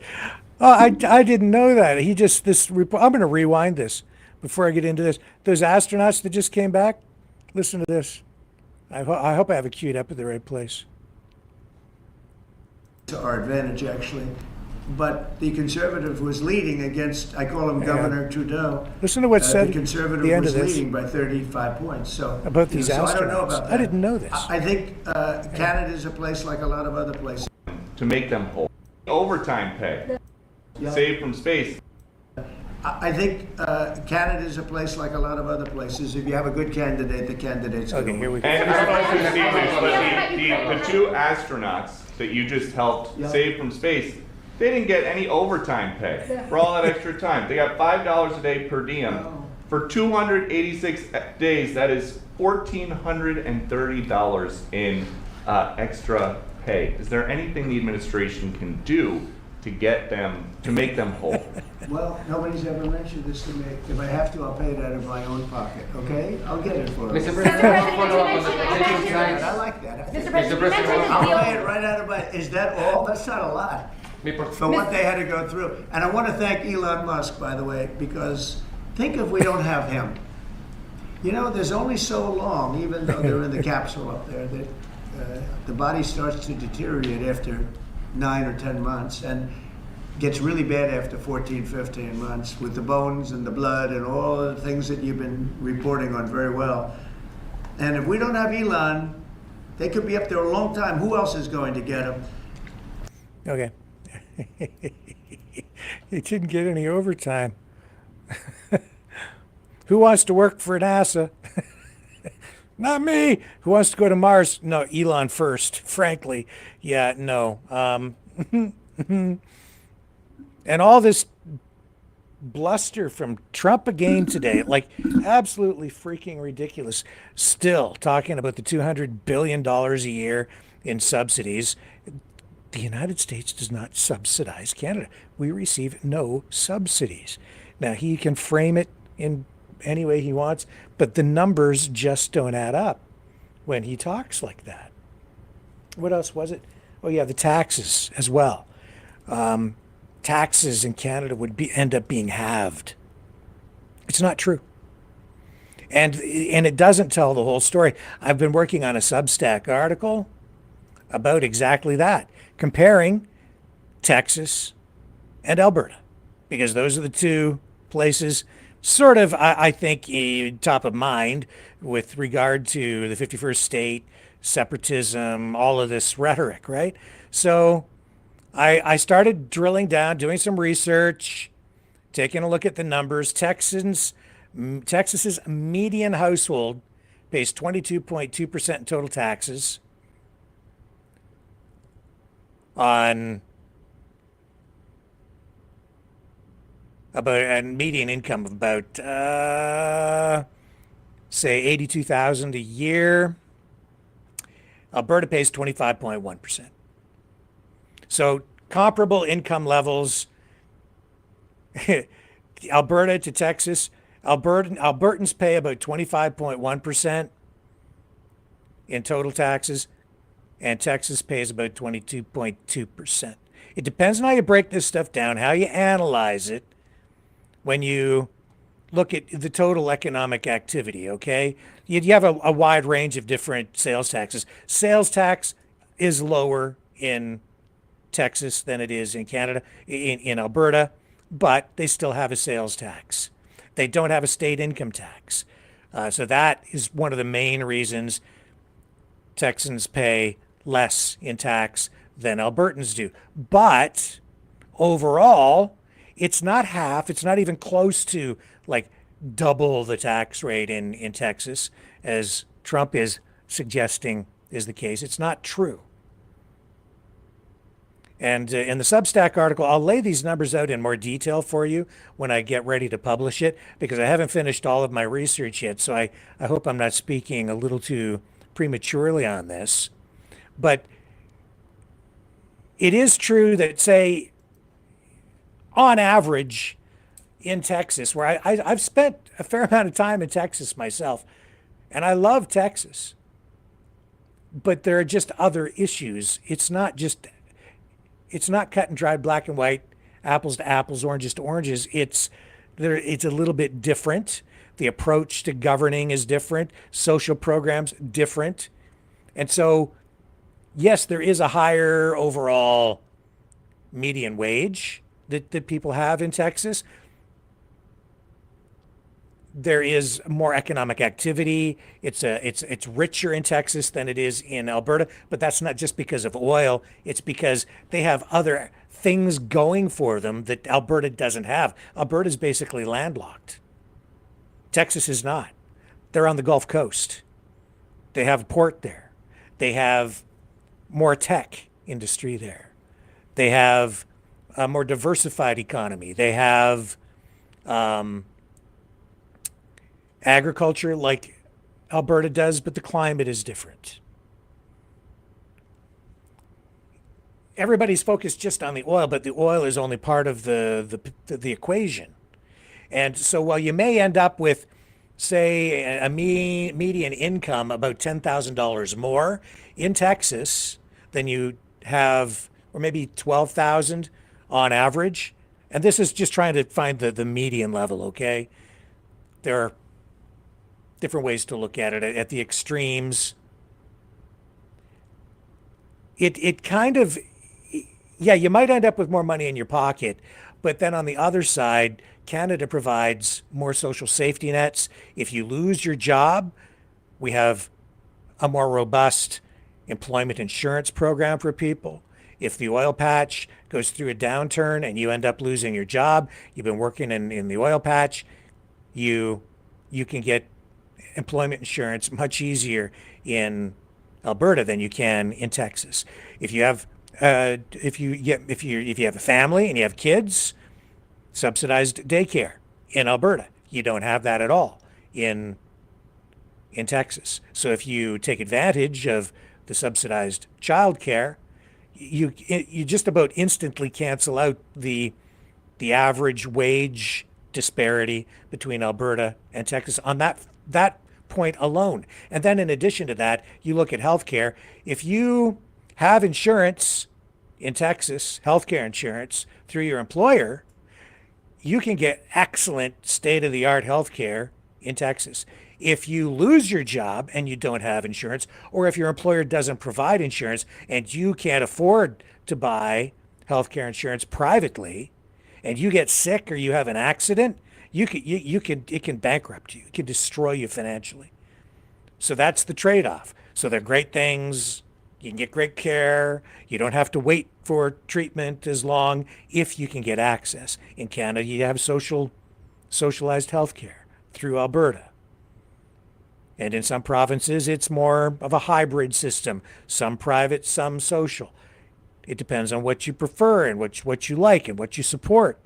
I didn't know that. He just, this report, I'm going to rewind this before I get into this. Those astronauts that just came back, listen to this. I hope I have it queued up at the right place. To our advantage, actually. But the conservative was leading against, I call him Governor Trudeau. Listen to what said the conservative at the end was of this. leading by 35 points. So about these astronauts. So I don't know about that. I didn't know this. I think Canada is a place like a lot of other places. To make them whole. Overtime pay. Saved from space. I think Canada is a place like a lot of other places. If you have a good candidate, the candidate's going to win. Here we go. And the two astronauts that you just helped save from space, they didn't get any overtime pay for all that extra time. They got $5 a day per diem. For 286 days, that is $1,430 in extra pay. Is there anything the administration can do to get them, to make them whole? Well, nobody's ever mentioned this to me. If I have to, I'll pay it out of my own pocket, okay? I'll get it for them. Mr. President, I like that. Mr. President, I'll pay it right out of my, is that all? That's not a lot. For what they had to go through. And I want to thank Elon Musk, by the way, because think if we don't have him. You know, there's only so long, even though they're in the capsule up there, that the body starts to deteriorate after 9 or 10 months and gets really bad after 14, 15 months with the bones and the blood and all the things that you've been reporting on very well. And if we don't have Elon, they could be up there a long time. Who else is going to get him? Okay. He didn't get any overtime. Who wants to work for NASA? Not me. Who wants to go to Mars? No, Elon first, frankly. Yeah, no. And all this bluster from Trump again today, like absolutely freaking ridiculous. Still talking about the $200 billion a year in subsidies. The United States does not subsidize Canada. We receive no subsidies. Now, he can frame it in any way he wants, but the numbers just don't add up when he talks like that. What else was it? Oh, yeah, the taxes as well. Taxes in Canada would end up being halved. It's not true. And it doesn't tell the whole story. I've been working on a Substack article about exactly that, comparing Texas and Alberta, because those are the two places sort of, I think, top of mind with regard to the 51st state, separatism, all of this rhetoric, right? So I started drilling down, doing some research, taking a look at the numbers. Texas's median household pays 22.2% in total taxes on about a median income of about say $82,000 a year. Alberta pays 25.1%. So comparable income levels, Alberta to Texas. Albertans pay about 25.1% in total taxes, and Texas pays about 22.2%. It depends on how you break this stuff down, how you analyze it when you look at the total economic activity, okay? You have a wide range of different sales taxes. Sales tax is lower in Texas than it is in Canada, in Alberta, but they still have a sales tax. They don't have a state income tax. So that is one of the main reasons Texans pay less in tax than Albertans do. But overall, it's not half, it's not even close to like double the tax rate in Texas, as Trump is suggesting is the case. It's not true. And in the Substack article, I'll lay these numbers out in more detail for you when I get ready to publish it, because I haven't finished all of my research yet. So I hope I'm not speaking a little too prematurely on this. But it is true that, say, on average in Texas, where I've spent a fair amount of time in Texas myself, and I love Texas, but there are just other issues. It's not cut and dried, black and white, apples to apples, oranges to oranges. It's a little bit different. The approach to governing is different. Social programs different. And so, yes, there is a higher overall median wage that people have in Texas. There is more economic activity. It's richer in Texas than it is in Alberta, but that's not just because of oil. It's because they have other things going for them that Alberta doesn't have. Alberta is basically landlocked. Texas is not. They're on the Gulf Coast. They have a port there. They have more tech industry there. They have a more diversified economy. They have agriculture like Alberta does, but the climate is different. Everybody's focused just on the oil, but the oil is only part of the equation. And so while you may end up with, say, a median income about $10,000 more in Texas than you have, or maybe $12,000 on average, and this is just trying to find the median level, okay? There are different ways to look at it. At the extremes, it kind of, yeah, you might end up with more money in your pocket, but then on the other side, Canada provides more social safety nets. If you lose your job, we have a more robust employment insurance program for people. If the oil patch goes through a downturn and you end up losing your job, you've been working in the oil patch, you can get employment insurance much easier in Alberta than you can in Texas. If you have if you have a family and you have kids, subsidized daycare in Alberta. You don't have that at all in Texas. So if you take advantage of the subsidized childcare, you just about instantly cancel out the average wage disparity between Alberta and Texas on that point alone. And then in addition to that, you look at healthcare. If you have insurance in Texas, healthcare insurance through your employer, you can get excellent state-of-the-art healthcare in Texas. If you lose your job and you don't have insurance, or if your employer doesn't provide insurance and you can't afford to buy healthcare insurance privately, and you get sick or you have an accident, it can bankrupt you. It can destroy you financially. So that's the trade-off. So they're great things. You can get great care. You don't have to wait for treatment as long if you can get access. In Canada, you have socialized healthcare through Alberta. And in some provinces, it's more of a hybrid system, some private, some social. It depends on what you prefer and what you like and what you support.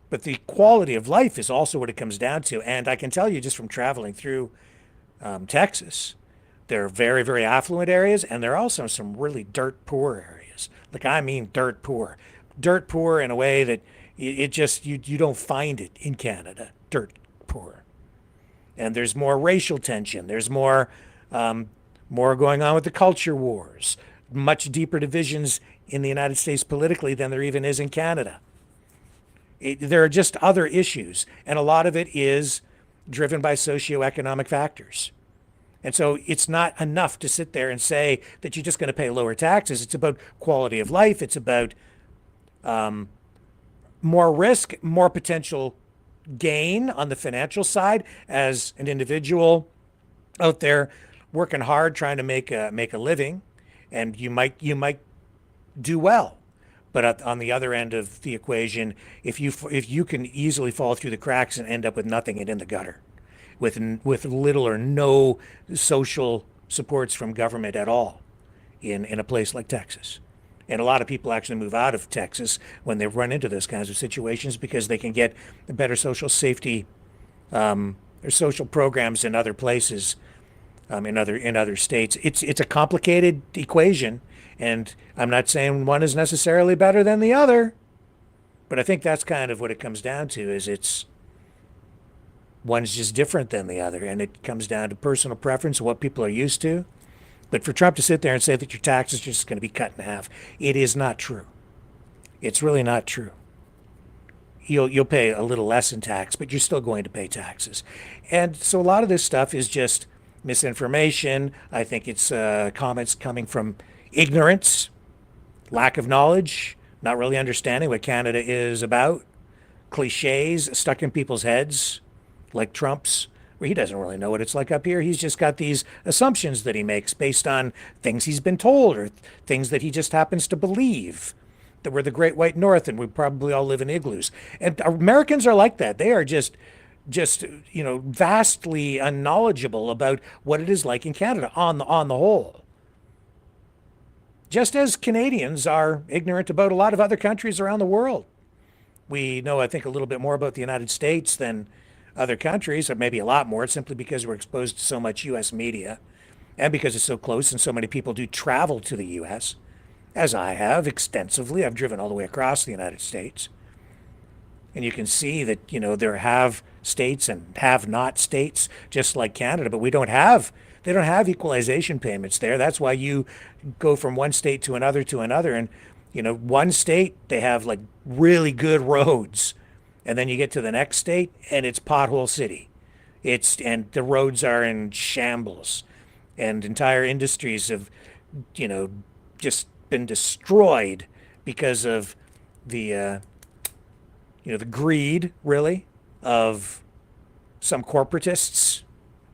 But the quality of life is also what it comes down to. And I can tell you just from traveling through Texas, there are very, very affluent areas, and there are also some really dirt poor areas. Like, I mean dirt poor. Dirt poor in a way that it just, you don't find it in Canada, dirt poor. And there's more racial tension. There's more going on with the culture wars. Much deeper divisions in the United States politically than there even is in Canada. There are just other issues, and a lot of it is driven by socioeconomic factors. And so it's not enough to sit there and say that you're just going to pay lower taxes. It's about quality of life. It's about more risk, more potential gain on the financial side as an individual out there working hard trying to make a living, and you might do well. But on the other end of the equation, if you can easily fall through the cracks and end up with nothing and in the gutter, with little or no social supports from government at all in a place like Texas. And a lot of people actually move out of Texas when they run into those kinds of situations because they can get better social safety or social programs in other places, in other states. It's a complicated equation, and I'm not saying one is necessarily better than the other, but I think that's kind of what it comes down to. Is one's just different than the other, and it comes down to personal preference, what people are used to. But for Trump to sit there and say that your taxes are just going to be cut in half, it is not true. It's really not true. You'll pay a little less in tax, but you're still going to pay taxes. And so a lot of this stuff is just misinformation. I think it's comments coming from ignorance, lack of knowledge, not really understanding what Canada is about, cliches stuck in people's heads, like Trump's, where he doesn't really know what it's like up here. He's just got these assumptions that he makes based on things he's been told or things that he just happens to believe, that we're the Great White North and we probably all live in igloos. And Americans are like that. They are just vastly unknowledgeable about what it is like in Canada on the whole. Just as Canadians are ignorant about a lot of other countries around the world. We know, I think, a little bit more about the United States than other countries, or maybe a lot more, simply because we're exposed to so much U.S. media and because it's so close and so many people do travel to the U.S., as I have extensively. I've driven all the way across the United States. And you can see that, there have states and have not states, just like Canada, but they don't have equalization payments there. That's why you go from one state to another. And, one state, they have like really good roads. And then you get to the next state and it's pothole city. And the roads are in shambles, and entire industries have, just been destroyed because of the greed, really, of some corporatists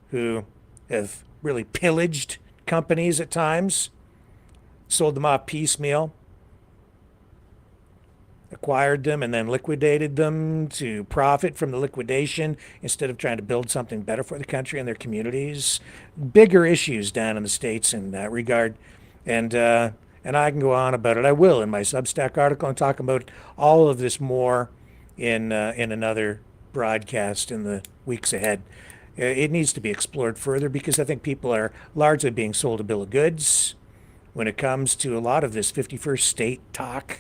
who have really pillaged companies at times, sold them off piecemeal. acquired them and then liquidated them to profit from the liquidation instead of trying to build something better for the country and their communities. Bigger issues down in the States in that regard. And I can go on about it. I will in my Substack article and talk about all of this more in another broadcast in the weeks ahead. It needs to be explored further because I think people are largely being sold a bill of goods when it comes to a lot of this 51st state talk.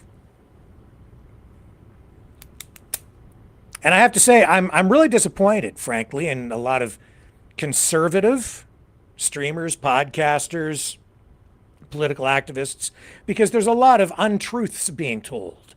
And I have to say, I'm really disappointed, frankly, in a lot of conservative streamers, podcasters, political activists, because there's a lot of untruths being told.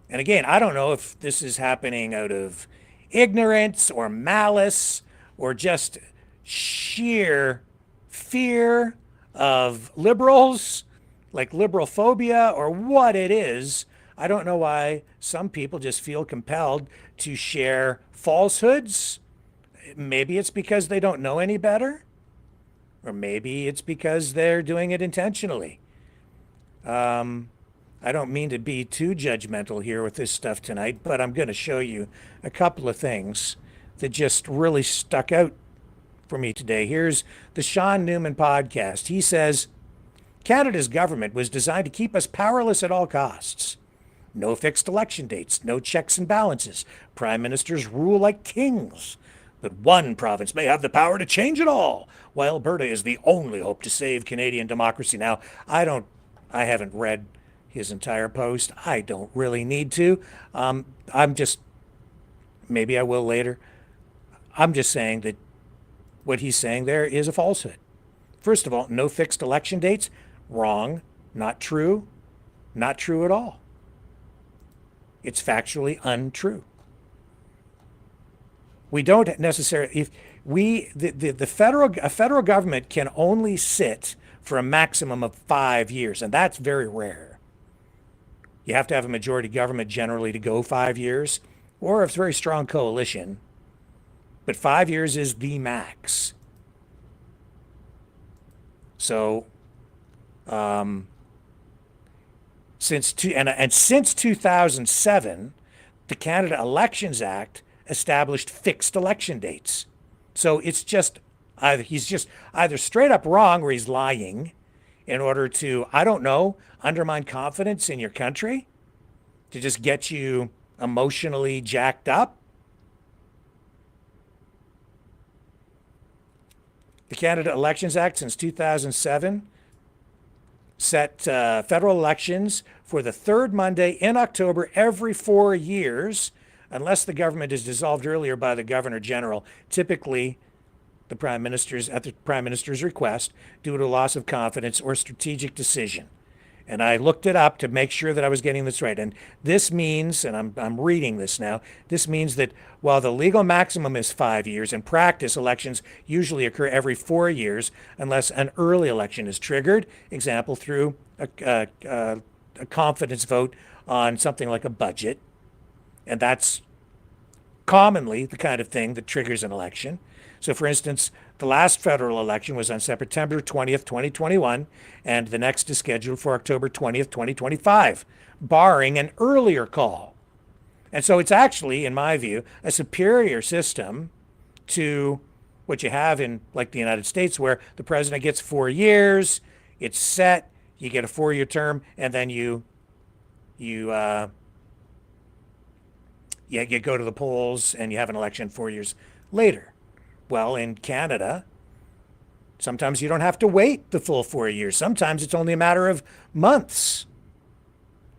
And again, I don't know if this is happening out of ignorance or malice or just sheer fear of liberals, like liberal phobia, or what it is. I don't know why some people just feel compelled to share falsehoods. Maybe it's because they don't know any better, or maybe it's because they're doing it intentionally. I don't mean to be too judgmental here with this stuff tonight, but I'm going to show you a couple of things that just really stuck out for me today. Here's the Sean Newman podcast. He says, Canada's government was designed to keep us powerless at all costs. No fixed election dates, no checks and balances. Prime ministers rule like kings. But one province may have the power to change it all, while Alberta is the only hope to save Canadian democracy. Now, I haven't read his entire post. I don't really need to. Maybe I will later. I'm just saying that what he's saying there is a falsehood. First of all, no fixed election dates. Wrong. Not true. Not true at all. It's factually untrue. We don't necessarily, a federal government can only sit for a maximum of 5 years, and that's very rare. You have to have a majority government generally to go 5 years, or a very strong coalition. But 5 years is the max. So, since 2007, the Canada Elections Act established fixed election dates. So it's just he's just either straight up wrong or he's lying in order to, I don't know, undermine confidence in your country, to just get you emotionally jacked up. The Canada Elections Act since 2007 set federal elections for the third Monday in October every 4 years, unless the government is dissolved earlier by the Governor General, typically at the Prime Minister's request, due to loss of confidence or strategic decision. And I looked it up to make sure that I was getting this right. And this means, and I'm reading this now, this means that while the legal maximum is 5 years, in practice, elections usually occur every 4 years unless an early election is triggered, example, through a confidence vote on something like a budget. And that's commonly the kind of thing that triggers an election. So, for instance, the last federal election was on September 20th, 2021, and the next is scheduled for October 20th, 2025, barring an earlier call. And so it's actually, in my view, a superior system to what you have in, like, the United States, where the president gets 4 years, it's set, you get a 4-year term, and then you go to the polls and you have an election 4 years later. Well, in Canada, sometimes you don't have to wait the full 4 years. Sometimes it's only a matter of months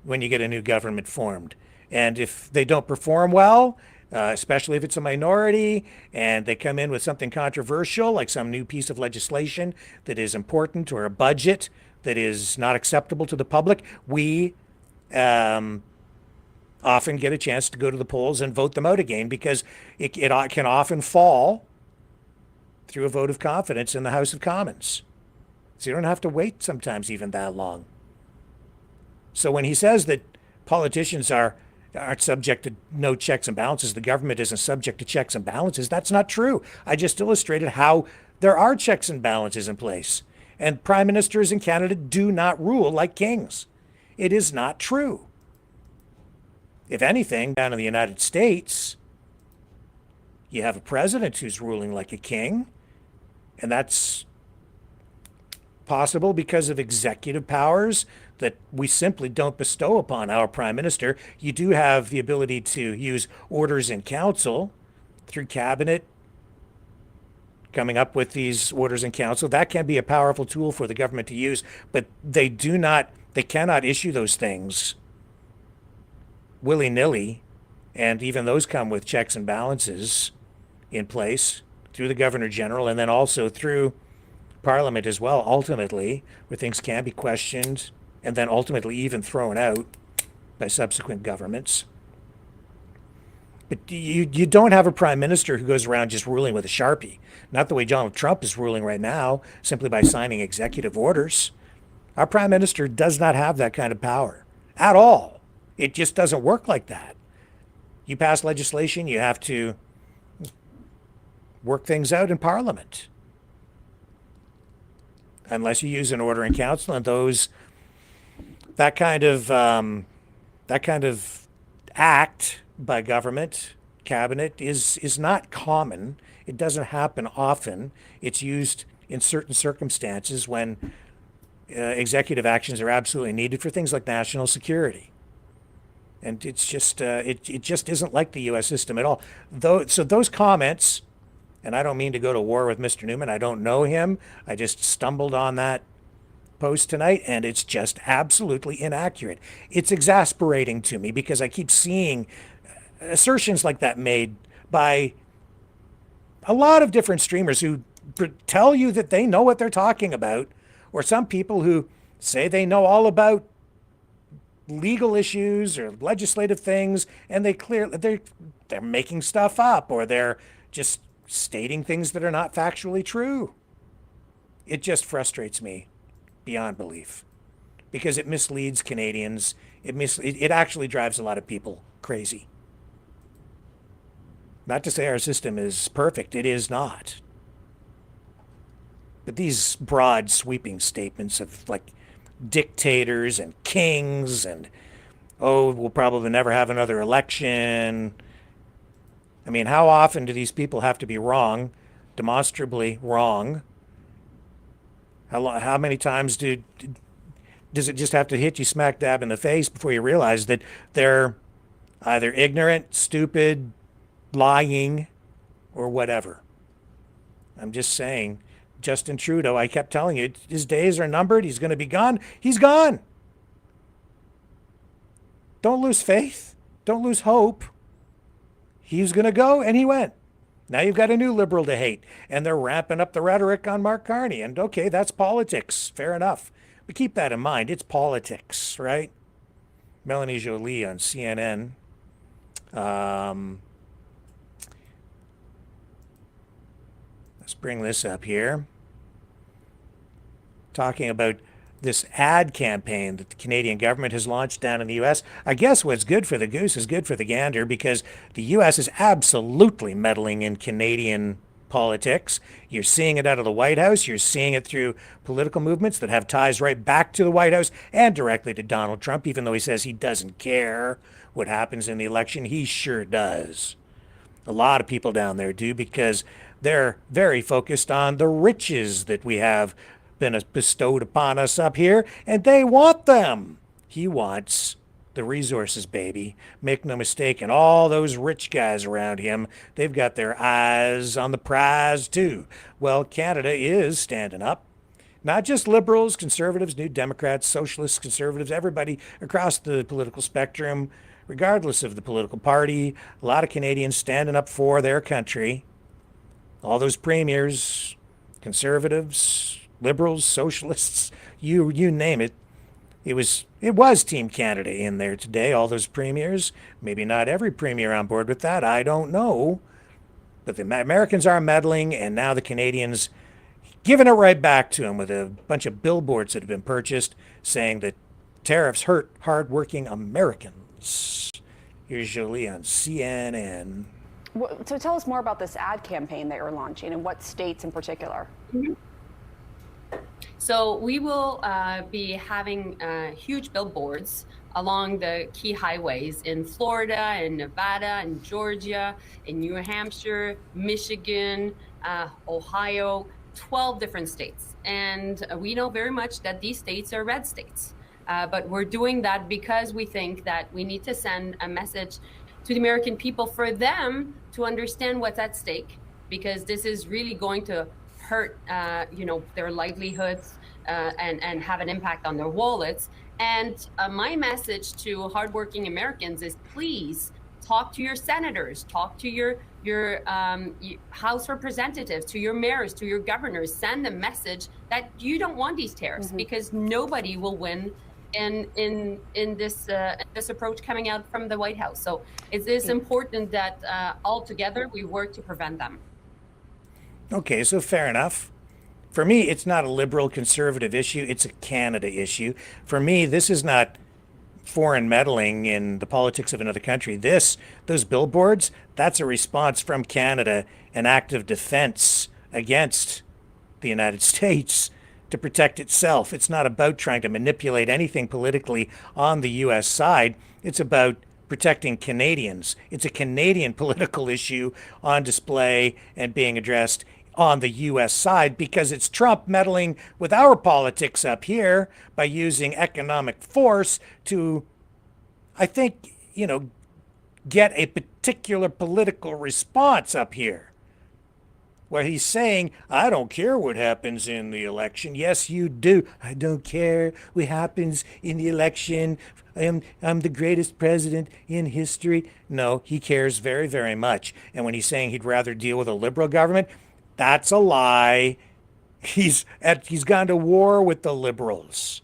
when you get a new government formed. And if they don't perform well, especially if it's a minority and they come in with something controversial, like some new piece of legislation that is important or a budget that is not acceptable to the public, we often get a chance to go to the polls and vote them out again, because it can often fall through a vote of confidence in the House of Commons. So you don't have to wait sometimes even that long. So when he says that politicians aren't subject to no checks and balances, the government isn't subject to checks and balances, that's not true. I just illustrated how there are checks and balances in place. And prime ministers in Canada do not rule like kings. It is not true. If anything, down in the United States, you have a president who's ruling like a king, and that's possible because of executive powers that we simply don't bestow upon our prime minister. You do have the ability to use orders in council through cabinet, coming up with these orders in council. That can be a powerful tool for the government to use, but they cannot issue those things willy-nilly, and even those come with checks and balances in place through the Governor General and then also through Parliament as well, ultimately, where things can be questioned and then ultimately even thrown out by subsequent governments. But you don't have a prime minister who goes around just ruling with a Sharpie. Not the way Donald Trump is ruling right now, simply by signing executive orders. Our prime minister does not have that kind of power at all. It just doesn't work like that. You pass legislation, you have to work things out in Parliament. Unless you use an order in council, and that kind of act by government, cabinet, is not common. It doesn't happen often. It's used in certain circumstances when executive actions are absolutely needed for things like national security. And it's just it just isn't like the U.S. system at all. So those comments, and I don't mean to go to war with Mr. Newman. I don't know him. I just stumbled on that post tonight, and it's just absolutely inaccurate. It's exasperating to me because I keep seeing assertions like that made by a lot of different streamers who tell you that they know what they're talking about, or some people who say they know all about legal issues or legislative things, and they're making stuff up, or they're just stating things that are not factually true. It just frustrates me beyond belief because it misleads Canadians. It actually drives a lot of people crazy. Not to say our system is perfect. It is not. But these broad sweeping statements of like dictators and kings and, oh, we'll probably never have another election. I mean, how often do these people have to be wrong, demonstrably wrong? How many times does it just have to hit you smack dab in the face before you realize that they're either ignorant, stupid, lying, or whatever? I'm just saying, Justin Trudeau, I kept telling you, his days are numbered. He's going to be gone. He's gone. Don't lose faith. Don't lose hope. He was going to go, and he went. Now you've got a new Liberal to hate, and they're ramping up the rhetoric on Mark Carney. And okay, that's politics. Fair enough. But keep that in mind. It's politics, right? Melanie Joly on CNN. Let's bring this up here. Talking about this ad campaign that the Canadian government has launched down in the U.S. I guess what's good for the goose is good for the gander, because the U.S. is absolutely meddling in Canadian politics. You're seeing it out of the White House. You're seeing it through political movements that have ties right back to the White House and directly to Donald Trump, even though he says he doesn't care what happens in the election. He sure does. A lot of people down there do, because they're very focused on the riches that we have been bestowed upon us up here, and they want them. He wants the resources, baby. Make no mistake, and all those rich guys around him, they've got their eyes on the prize too. Well, Canada is standing up. Not just Liberals, Conservatives, New Democrats, Socialists, Conservatives, everybody across the political spectrum, regardless of the political party. A lot of Canadians standing up for their country. All those premiers, Conservatives, Liberals, Socialists, you name it. It was Team Canada in there today, all those premiers. Maybe not every premier on board with that, I don't know. But the Americans are meddling, and now the Canadians giving it right back to them with a bunch of billboards that have been purchased saying that tariffs hurt hardworking Americans. Here's Jolie on CNN. So tell us more about this ad campaign that you're launching, and what states in particular. So we will be having huge billboards along the key highways in Florida, in Nevada, in Georgia, in New Hampshire, Michigan, Ohio, 12 different states. And we know very much that these states are red states. But we're doing that because we think that we need to send a message to the American people for them to understand what's at stake, because this is really going to hurt, their livelihoods and have an impact on their wallets. And my message to hardworking Americans is, please talk to your senators, talk to your House representatives, to your mayors, to your governors. Send a message that you don't want these tariffs, because nobody will win in this approach coming out from the White House. So it is important that all together we work to prevent them. Okay, so fair enough. For me, it's not a liberal conservative issue. It's a Canada issue. For me, this is not foreign meddling in the politics of another country. Those billboards, that's a response from Canada, an act of defense against the United States to protect itself. It's not about trying to manipulate anything politically on the U.S. side. It's about protecting Canadians. It's a Canadian political issue on display and being addressed on the U.S. side, because it's Trump meddling with our politics up here by using economic force to, I think, get a particular political response up here, where he's saying, I don't care what happens in the election. Yes, you do. I don't care what happens in the election. I'm the greatest president in history. No, he cares very, very much. And when he's saying he'd rather deal with a liberal government, that's a lie. He's gone to war with the liberals.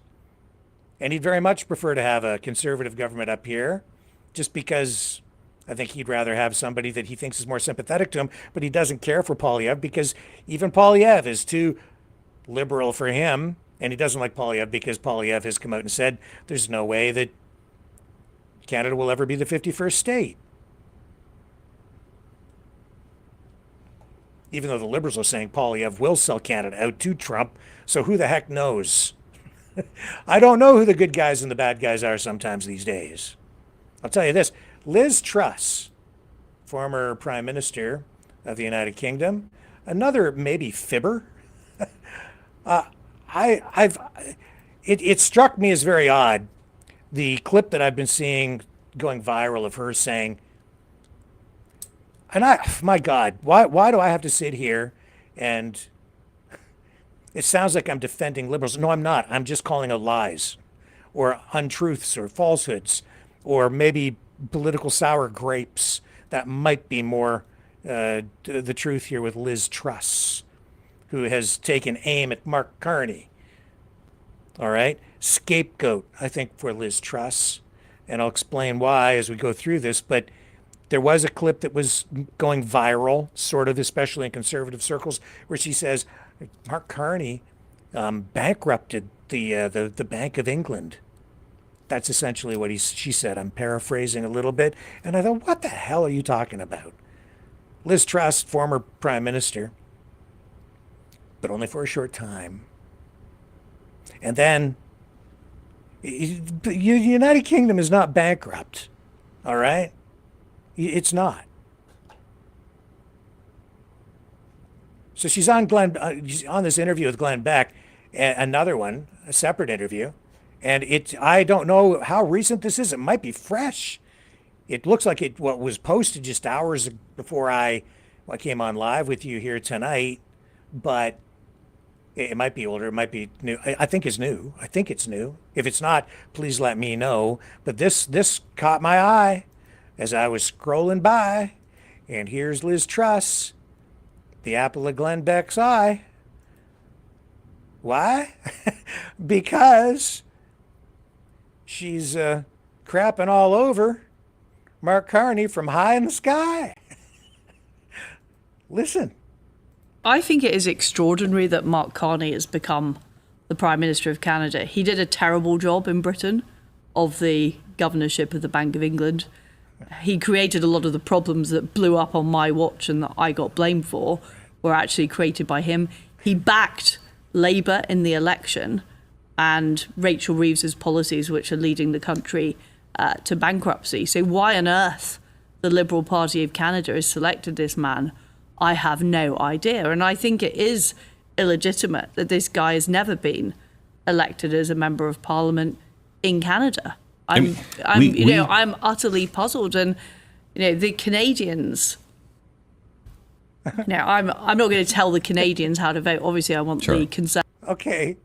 And he'd very much prefer to have a conservative government up here, just because I think he'd rather have somebody that he thinks is more sympathetic to him, but he doesn't care for Poilievre, because even Poilievre is too liberal for him, and he doesn't like Poilievre because Poilievre has come out and said there's no way that Canada will ever be the 51st state. Even though the Liberals are saying Poilievre will sell Canada out to Trump, so who the heck knows? I don't know who the good guys and the bad guys are sometimes these days. I'll tell you this, Liz Truss, former Prime Minister of the United Kingdom, another maybe fibber. It struck me as very odd, the clip that I've been seeing going viral of her saying, and my God, why do I have to sit here and it sounds like I'm defending liberals? No, I'm not. I'm just calling out lies or untruths or falsehoods or maybe political sour grapes. That might be more the truth here with Liz Truss, who has taken aim at Mark Carney. All right? Scapegoat, I think, for Liz Truss. And I'll explain why as we go through this. But there was a clip that was going viral, sort of, especially in conservative circles, where she says Mark Carney bankrupted the Bank of England. That's essentially what she said. I'm paraphrasing a little bit. And I thought, what the hell are you talking about? Liz Truss, former prime minister, but only for a short time. And then, the United Kingdom is not bankrupt, all right? It's not. So she's on on this interview with Glenn Beck, another one, a separate interview. And I don't know how recent this is. It might be fresh. It looks like it was posted just hours before I came on live with you here tonight, but it might be older. It might be new. I think it's new. I think it's new. If it's not, please let me know. But this caught my eye as I was scrolling by, and here's Liz Truss, the apple of Glenn Beck's eye. Why? Because she's crapping all over Mark Carney from high in the sky. Listen. I think it is extraordinary that Mark Carney has become the Prime Minister of Canada. He did a terrible job in Britain of the governorship of the Bank of England. He created a lot of the problems that blew up on my watch and that I got blamed for were actually created by him. He backed Labour in the election and Rachel Reeves's policies, which are leading the country to bankruptcy. So why on earth the Liberal Party of Canada has selected this man, I have no idea. And I think it is illegitimate that this guy has never been elected as a member of Parliament in Canada. I'm utterly puzzled, and the Canadians. Now, I'm not going to tell the Canadians how to vote. Obviously, I want the consent. Okay.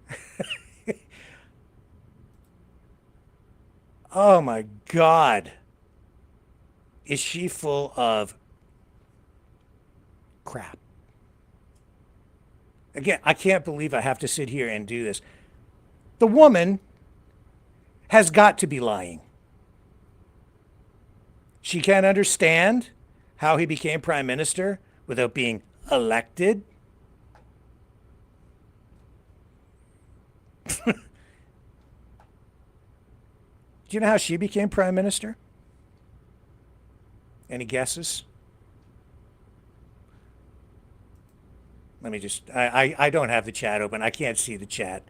Oh my God. Is she full of crap? Again, I can't believe I have to sit here and do this. The woman has got to be lying. She can't understand how he became prime minister without being elected. Do you know how she became prime minister? Any guesses? Let me just, I don't have the chat open. I can't see the chat.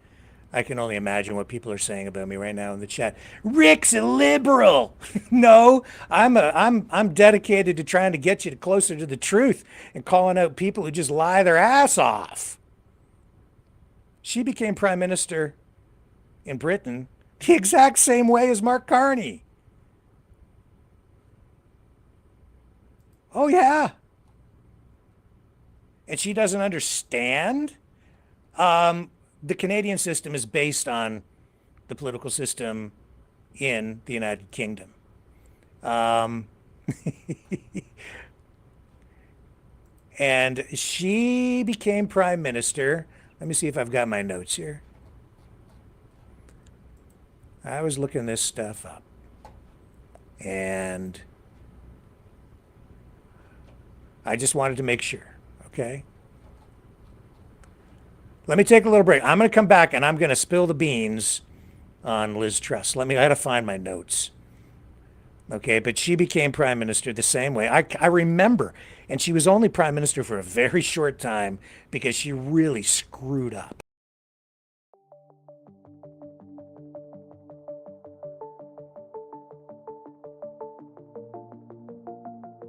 I can only imagine what people are saying about me right now in the chat. Rick's a liberal. No, I'm dedicated to trying to get you closer to the truth and calling out people who just lie their ass off. She became prime minister in Britain the exact same way as Mark Carney. Oh, yeah. And she doesn't understand. The Canadian system is based on the political system in the United Kingdom. And she became prime minister. Let me see if I've got my notes here. I was looking this stuff up. And I just wanted to make sure, okay? Let me take a little break. I'm going to come back and I'm going to spill the beans on Liz Truss. I got to find my notes. Okay, but she became prime minister the same way. I remember, and she was only prime minister for a very short time because she really screwed up.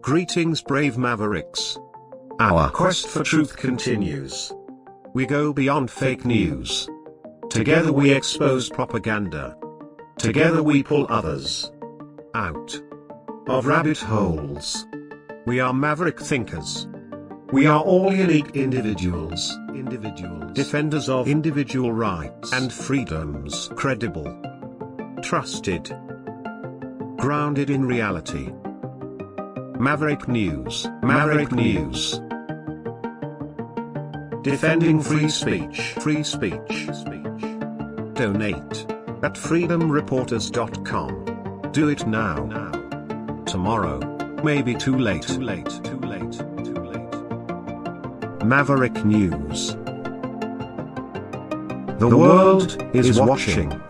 Greetings, brave Mavericks. Our quest for truth continues. We go beyond fake news. Together we expose propaganda. Together we pull others out of rabbit holes. We are maverick thinkers. We are all unique individuals. Defenders of individual rights and freedoms. Credible. Trusted. Grounded in reality. Maverick News. Maverick News. Defending free speech. Free speech. Donate at freedomreporters.com. Do it now. Tomorrow may be too late. Too late. Too late. Too late. Maverick News. The world is watching.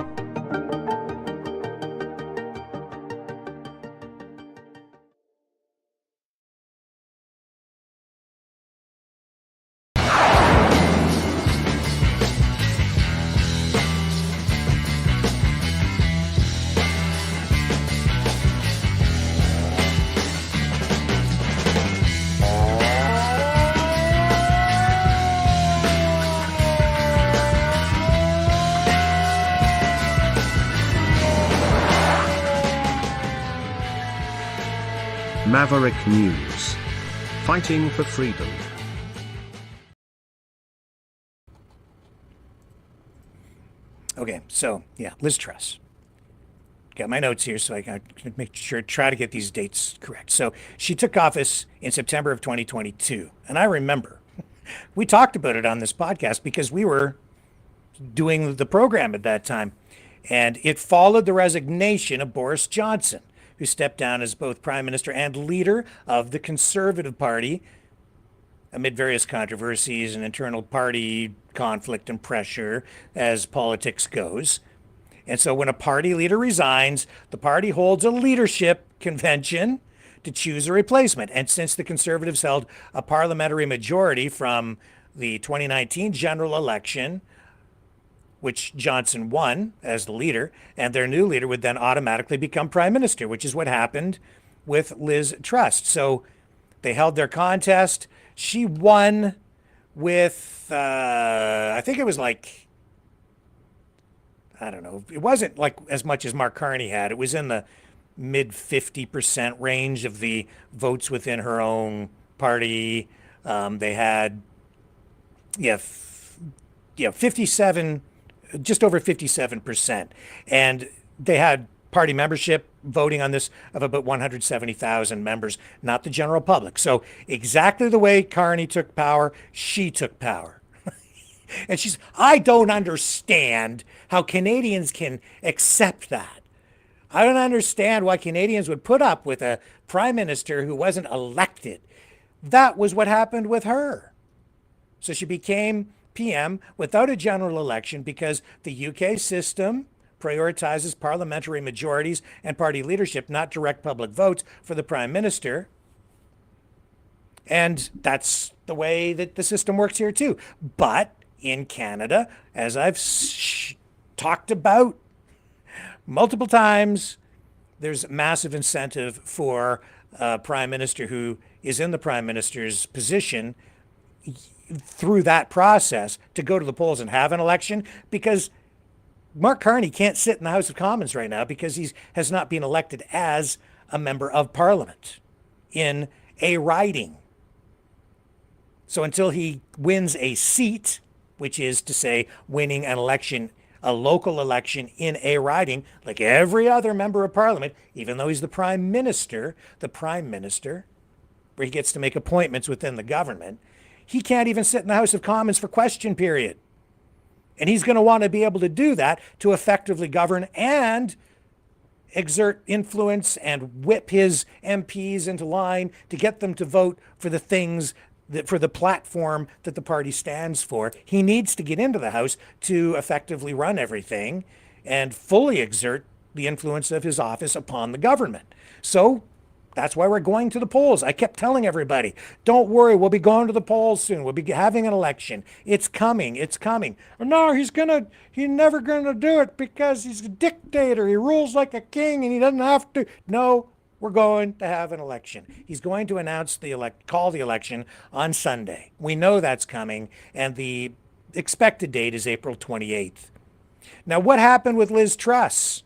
Maverick News. Fighting for freedom. Okay, so yeah, Liz Truss. Got my notes here so I can make sure, try to get these dates correct. So she took office in September of 2022. And I remember we talked about it on this podcast because we were doing the program at that time. And it followed the resignation of Boris Johnson, who stepped down as both prime minister and leader of the Conservative Party amid various controversies and internal party conflict and pressure as politics goes. And so when a party leader resigns, the party holds a leadership convention to choose a replacement. And since the Conservatives held a parliamentary majority from the 2019 general election, which Johnson won as the leader, and their new leader would then automatically become prime minister, which is what happened with Liz Truss. So they held their contest. She won with, I think it was like, I don't know, it wasn't like as much as Mark Carney had. It was in the mid 50% range of the votes within her own party. They had, 57, just over 57%. And they had party membership voting on this of about 170,000 members, not the general public. So exactly the way Carney took power, she took power. And I don't understand how Canadians can accept that. I don't understand why Canadians would put up with a prime minister who wasn't elected. That was what happened with her. So she became PM without a general election because the UK system prioritizes parliamentary majorities and party leadership, not direct public votes for the prime minister. And that's the way that the system works here too. But in Canada, as I've talked about multiple times, there's massive incentive for a prime minister who is in the prime minister's position through that process to go to the polls and have an election, because Mark Carney can't sit in the House of Commons right now because he has not been elected as a member of Parliament in a riding. So until he wins a seat, which is to say winning an election, a local election in a riding, like every other member of Parliament, even though he's the Prime Minister, where he gets to make appointments within the government, he can't even sit in the House of Commons for question period. And he's going to want to be able to do that to effectively govern and exert influence and whip his MPs into line to get them to vote for the things for the platform that the party stands for. He needs to get into the House to effectively run everything and fully exert the influence of his office upon the government. So that's why we're going to the polls. I kept telling everybody, don't worry, we'll be going to the polls soon. We'll be having an election. It's coming. It's coming. No, he's never gonna do it because he's a dictator. He rules like a king and he doesn't have to. No, we're going to have an election. He's going to announce call the election on Sunday. We know that's coming, and the expected date is April 28th. Now, what happened with Liz Truss?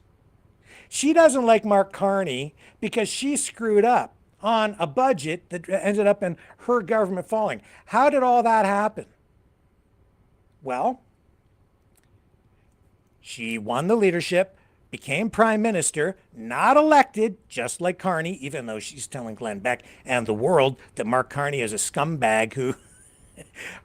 She doesn't like Mark Carney because she screwed up on a budget that ended up in her government falling. How did all that happen? Well, she won the leadership, became prime minister, not elected, just like Carney, even though she's telling Glenn Beck and the world that Mark Carney is a scumbag who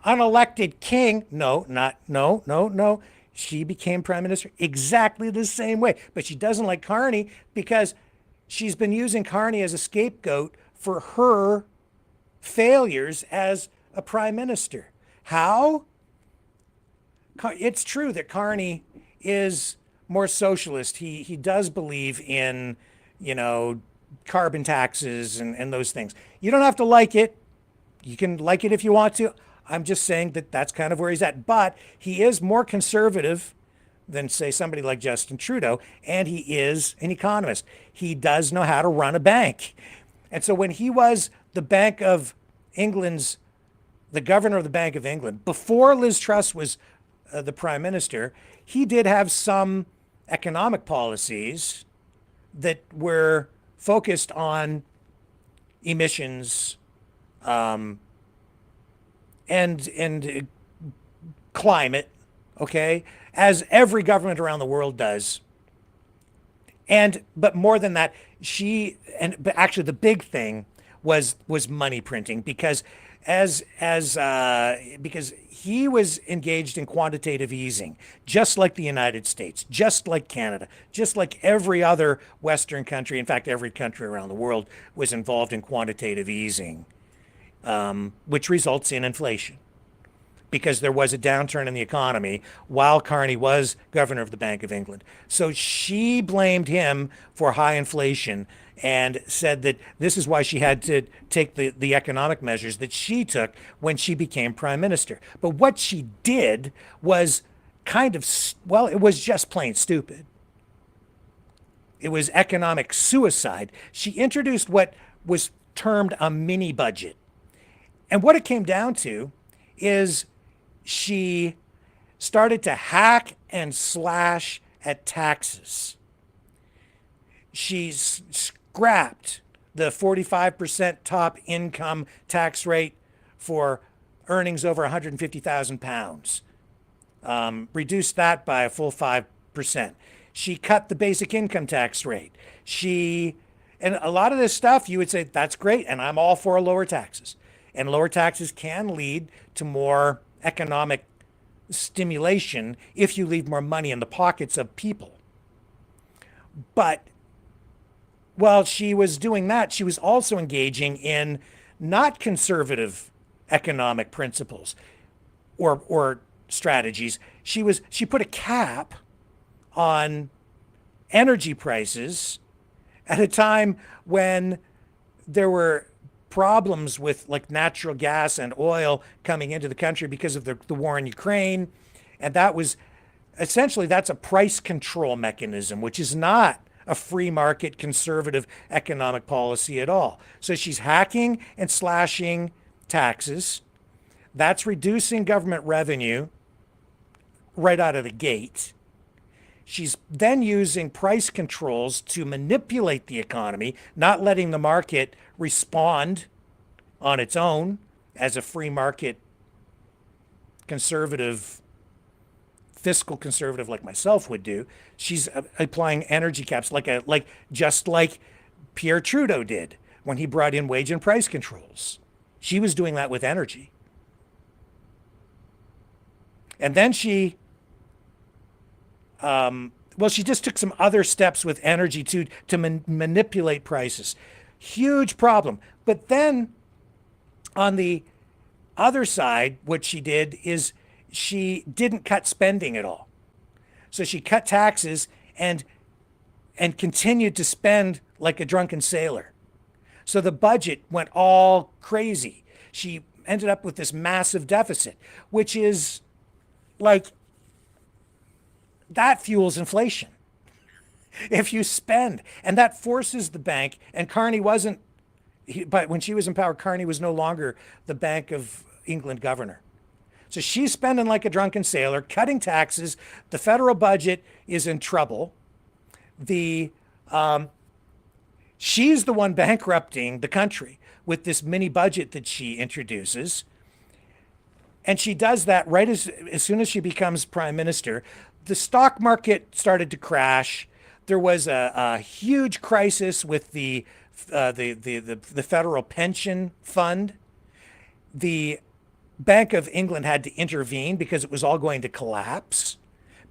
unelected king. No. She became prime minister exactly the same way. But she doesn't like Carney because she's been using Carney as a scapegoat for her failures as a prime minister. How? It's true that Carney is more socialist. He does believe in, carbon taxes and those things. You don't have to like it. You can like it if you want to. I'm just saying that that's kind of where he's at. But he is more conservative than, say, somebody like Justin Trudeau, and he is an economist. He does know how to run a bank. And so when he was the Bank of England's, the governor of the Bank of England, before Liz Truss was the prime minister, he did have some economic policies that were focused on emissions, and climate, okay, as every government around the world does. But more than that, but actually the big thing was money printing, because because he was engaged in quantitative easing, just like the United States, just like Canada, just like every other Western country. In fact, every country around the world was involved in quantitative easing, which results in inflation, because there was a downturn in the economy while Carney was governor of the Bank of England. So she blamed him for high inflation and said that this is why she had to take the economic measures that she took when she became prime minister. But what she did was it was just plain stupid. It was economic suicide. She introduced what was termed a mini budget. And what it came down to is she started to hack and slash at taxes. She scrapped the 45% top income tax rate for earnings over 150,000 pounds. Reduced that by a full 5%. She cut the basic income tax rate. And a lot of this stuff, you would say, that's great, and I'm all for lower taxes. And lower taxes can lead to more economic stimulation if you leave more money in the pockets of people. But while she was doing that, she was also engaging in not conservative economic principles or strategies. She put a cap on energy prices at a time when there were problems with like natural gas and oil coming into the country because of the war in Ukraine. And that was essentially, that's a price control mechanism, which is not a free market conservative economic policy at all. So she's hacking and slashing taxes. That's reducing government revenue right out of the gate. She's then using price controls to manipulate the economy, not letting the market respond on its own as a free market conservative, fiscal conservative like myself would do. She's applying energy caps just like Pierre Trudeau did when he brought in wage and price controls. She was doing that with energy. And then she just took some other steps with energy to manipulate prices. Huge problem. But then on the other side, what she did is she didn't cut spending at all. So she cut taxes and continued to spend like a drunken sailor. So the budget went all crazy. She ended up with this massive deficit, which is like, that fuels inflation. If you spend, and that forces the bank, and Carney wasn't, but when she was in power, Carney was no longer the Bank of England governor. So she's spending like a drunken sailor, cutting taxes. The federal budget is in trouble. She's the one bankrupting the country with this mini budget that she introduces. And she does that right as soon as she becomes prime minister. The stock market started to crash. There was a huge crisis with the federal pension fund. The Bank of England had to intervene because it was all going to collapse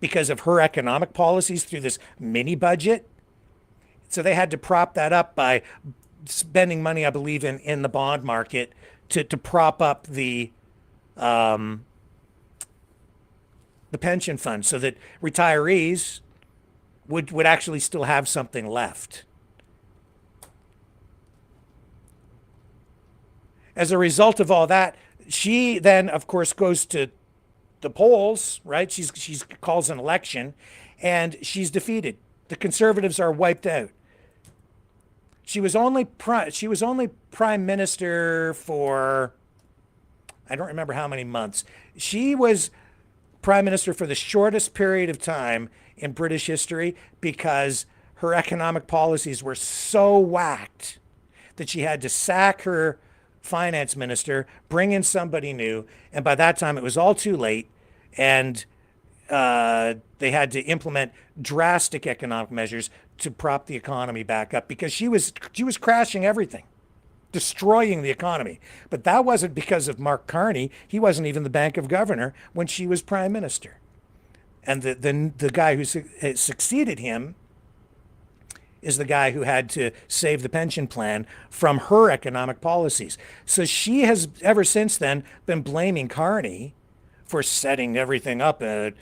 because of her economic policies through this mini budget. So they had to prop that up by spending money, I believe, in the bond market to prop up the pension fund so that retirees would actually still have something left. As a result of all that, she then, of course, goes to the polls, right? She calls an election, and she's defeated. The Conservatives are wiped out. She was only prime minister for, I don't remember how many months. She was prime minister for the shortest period of time in British history because her economic policies were so whacked that she had to sack her finance minister, bring in somebody new, and by that time it was all too late, and they had to implement drastic economic measures to prop the economy back up because she was crashing everything, destroying the economy. But that wasn't because of Mark Carney. He wasn't even the Bank of Governor when she was prime minister. And the guy who succeeded him is the guy who had to save the pension plan from her economic policies. So she has ever since then been blaming Carney for setting everything up and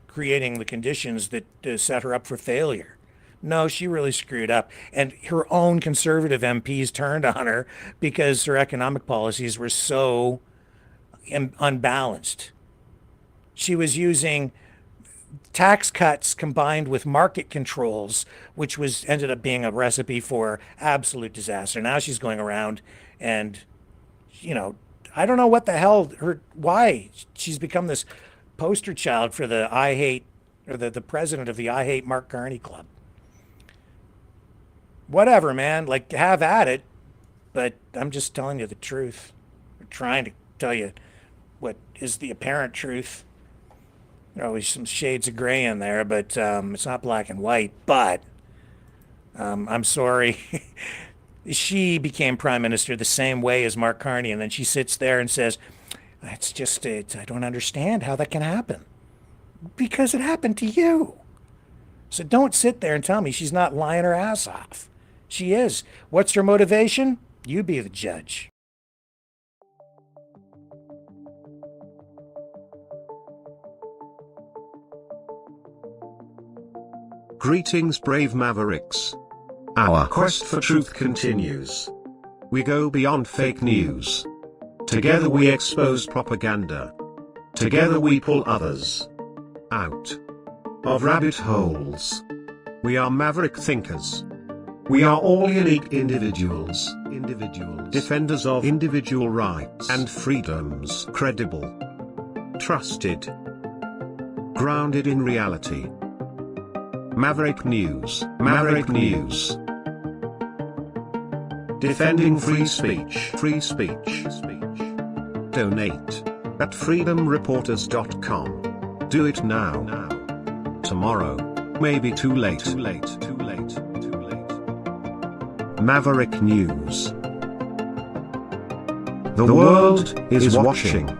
creating the conditions that set her up for failure. No, she really screwed up. And her own conservative MPs turned on her because her economic policies were so unbalanced. She was using tax cuts combined with market controls, which was ended up being a recipe for absolute disaster. Now she's going around and, I don't know what the hell why she's become this poster child for the I hate, or the president of the I hate Mark Carney club. Whatever, man, like have at it, but I'm just telling you the truth. I'm trying to tell you what is the apparent truth. There are always some shades of gray in there, but it's not black and white. But I'm sorry. She became prime minister the same way as Mark Carney, and then she sits there and says, I don't understand how that can happen. Because it happened to you. So don't sit there and tell me she's not lying her ass off. She is. What's her motivation? You be the judge. Greetings, brave Mavericks. Our quest for truth continues. We go beyond fake news. Together we expose propaganda. Together we pull others out of rabbit holes. We are maverick thinkers. We are all unique individuals, defenders of individual rights and freedoms, credible, trusted, grounded in reality. Maverick News, Maverick News. Defending free speech, free speech. Donate at freedomreporters.com. Do it now. Tomorrow may be too late. Maverick News. The world is watching.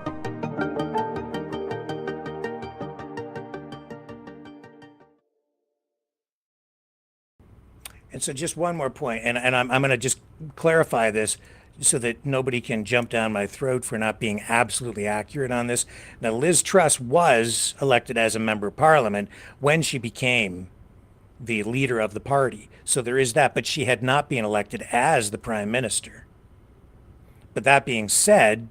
And so just one more point, and I'm going to just clarify this so that nobody can jump down my throat for not being absolutely accurate on this. Now, Liz Truss was elected as a member of parliament when she became the leader of the party. So there is that, but she had not been elected as the prime minister. But that being said,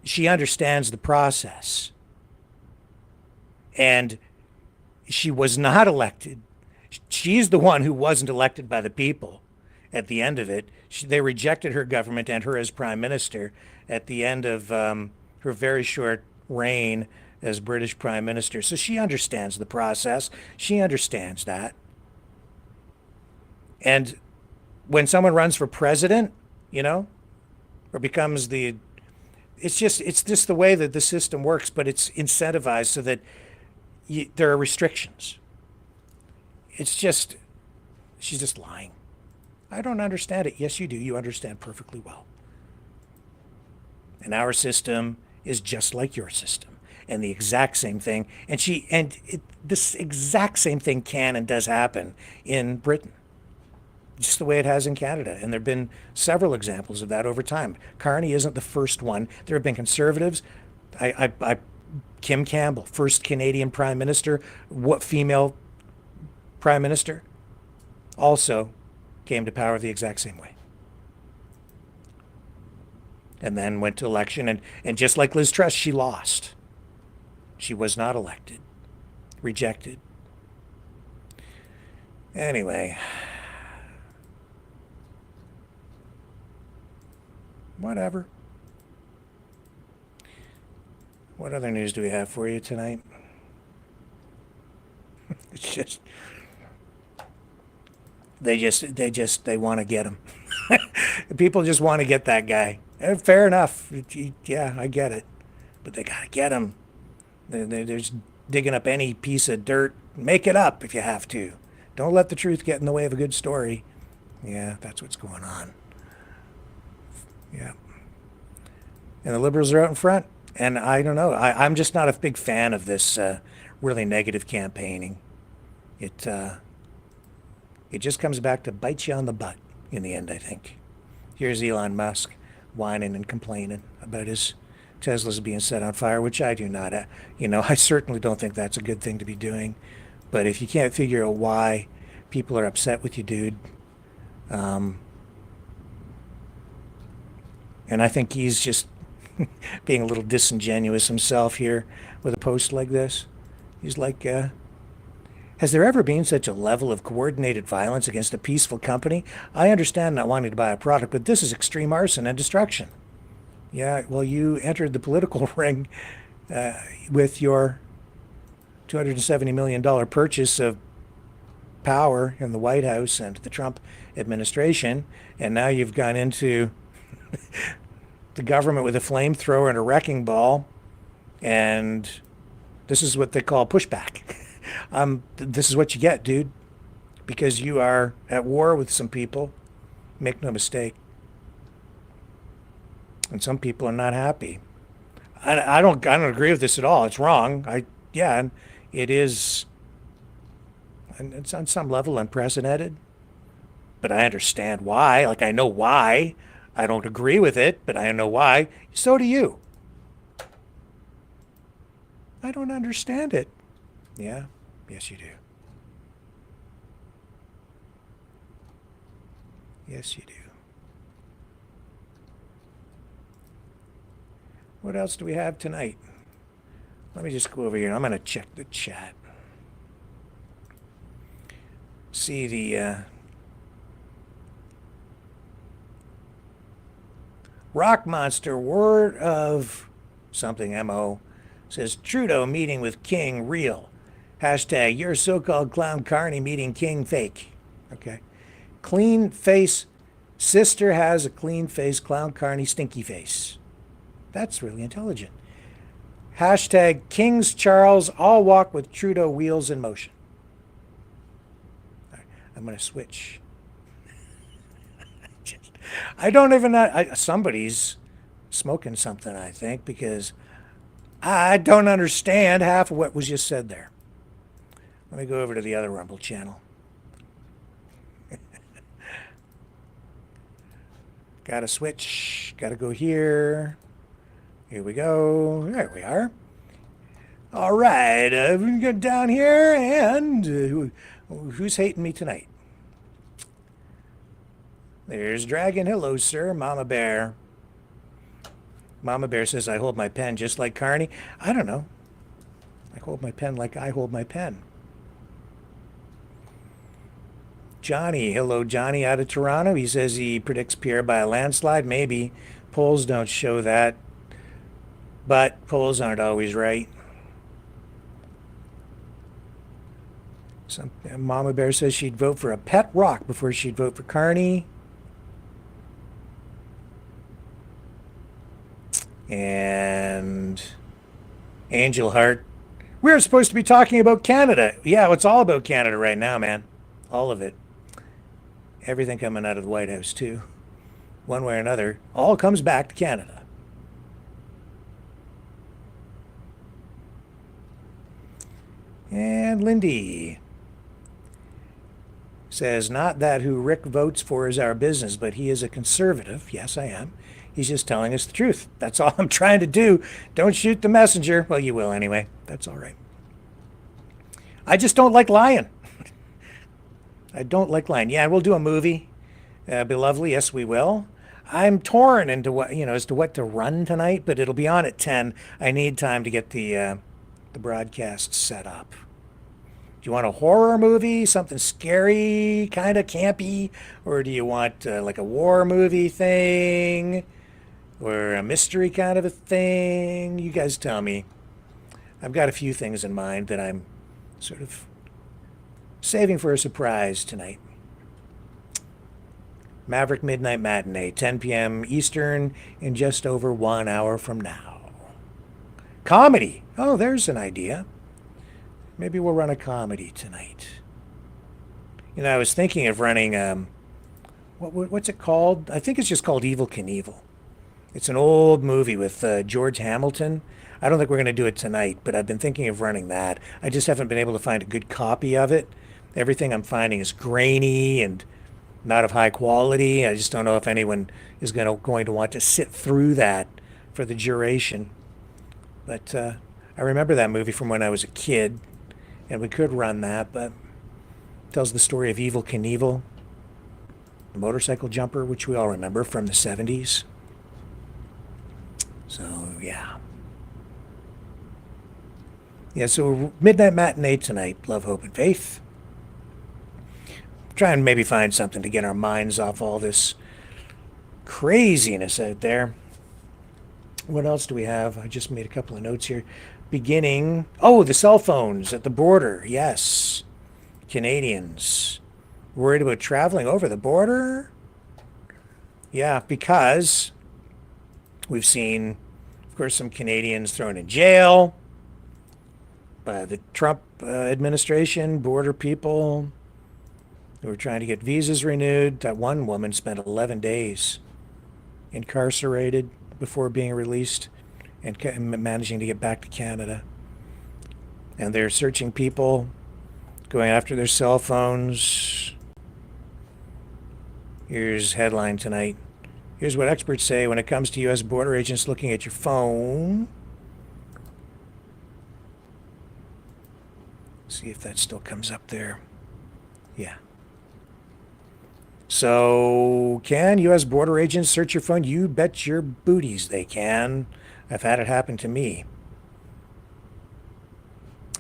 she understands the process. And she was not elected. She's the one who wasn't elected by the people at the end of it. They rejected her government and her as prime minister at the end of her very short reign as British prime minister. So she understands the process. She understands that. And when someone runs for president, or becomes it's just the way that the system works, but it's incentivized so that there are restrictions. She's just lying. I don't understand it. Yes, you do. You understand perfectly well. And our system is just like your system, and the exact same thing. This exact same thing can and does happen in Britain, just the way it has in Canada. And there have been several examples of that over time. Carney isn't the first one. There have been conservatives. Kim Campbell, first Canadian prime minister, female prime minister, also came to power the exact same way. And then went to election, and just like Liz Truss, she lost. She was not elected. Rejected. Anyway. Whatever. What other news do we have for you tonight? It's just... They want to get him. People just want to get that guy. And fair enough. Yeah, I get it. But they got to get him. They're just digging up any piece of dirt. Make it up if you have to. Don't let the truth get in the way of a good story. Yeah, that's what's going on. Yeah. And the Liberals are out in front. And I don't know. I'm just not a big fan of this really negative campaigning. It just comes back to bite you on the butt in the end, I think. Here's Elon Musk whining and complaining about his Teslas being set on fire, which I do not. I certainly don't think that's a good thing to be doing. But if you can't figure out why people are upset with you, dude, and I think he's just being a little disingenuous himself here with a post like this. He's like, has there ever been such a level of coordinated violence against a peaceful company? I understand not wanting to buy a product, but this is extreme arson and destruction. Yeah, well, you entered the political ring with your $270 million purchase of power in the White House and the Trump administration, and now you've gone into the government with a flamethrower and a wrecking ball, and this is what they call pushback. This is what you get, dude, because you are at war with some people. Make no mistake. And some people are not happy. I don't agree with this at all. It's wrong. And it is, and it's on some level unprecedented. But I understand why. Like, I know why. I don't agree with it, but I know why. So do you. I don't understand it. Yeah? Yes, you do. Yes, you do. What else do we have tonight? Let me just go over here. I'm going to check the chat. See the Rock Monster word of something MO says Trudeau meeting with King real. Hashtag your so-called clown Carney meeting King fake. Okay. Clean face. Sister has a clean face. Clown Carney stinky face. That's really intelligent. Hashtag Kings Charles all walk with Trudeau wheels in motion. All right, I'm going to switch. I don't even know. Somebody's smoking something, I think, because I don't understand half of what was just said there. Let me go over to the other Rumble channel. Gotta switch. Gotta go here. Here we go. There we are. All right. We can get down here. And who's hating me tonight? There's Dragon. Hello, sir. Mama Bear. Mama Bear says, I hold my pen just like Carney. I don't know. I hold my pen like I hold my pen. Johnny. Hello, Johnny out of Toronto. He says he predicts Pierre by a landslide. Maybe. Polls don't show that. But polls aren't always right. Mama Bear says she'd vote for a pet rock before she'd vote for Carney. And Angel Heart. We're supposed to be talking about Canada. Yeah, it's all about Canada right now, man. All of it. Everything coming out of the White House, too. One way or another, all comes back to Canada. And Lindy says, not that who Rick votes for is our business, but he is a conservative. Yes, I am. He's just telling us the truth. That's all I'm trying to do. Don't shoot the messenger. Well, you will anyway. That's all right. I just don't like lying. I don't like lying. Yeah, we'll do a movie. Be lovely. Yes, we will. I'm torn into what, as to what to run tonight, but it'll be on at 10. I need time to get the broadcast set up. Do you want a horror movie, something scary, kind of campy, or do you want like a war movie thing, or a mystery kind of a thing? You guys tell me. I've got a few things in mind that I'm sort of saving for a surprise tonight. Maverick Midnight Matinee, 10 p.m. Eastern, in just over 1 hour from now. Comedy. Oh, there's an idea. Maybe we'll run a comedy tonight. I was thinking of running, what's it called? I think it's just called Evel Knievel. It's an old movie with George Hamilton. I don't think we're going to do it tonight, but I've been thinking of running that. I just haven't been able to find a good copy of it. Everything I'm finding is grainy and not of high quality. I just don't know if anyone is going to want to sit through that for the duration. But I remember that movie from when I was a kid, and we could run that, but it tells the story of Evel Knievel, the motorcycle jumper, which we all remember from the 70s. So yeah. Yeah, so midnight matinee tonight, Love, Hope, and Faith. Try and maybe find something to get our minds off all this craziness out there. What else do we have? I just made a couple of notes here. Beginning, the cell phones at the border. Yes. Canadians worried about traveling over the border? Yeah, because we've seen, of course, some Canadians thrown in jail by the Trump administration, border people who were trying to get visas renewed. That one woman spent 11 days incarcerated before being released and managing to get back to Canada. And they're searching people, going after their cell phones. Here's headline tonight. Here's what experts say when it comes to U.S. border agents looking at your phone. See if that still comes up there. Yeah. So, can U.S. border agents search your phone? You bet your booties they can. I've had it happen to me.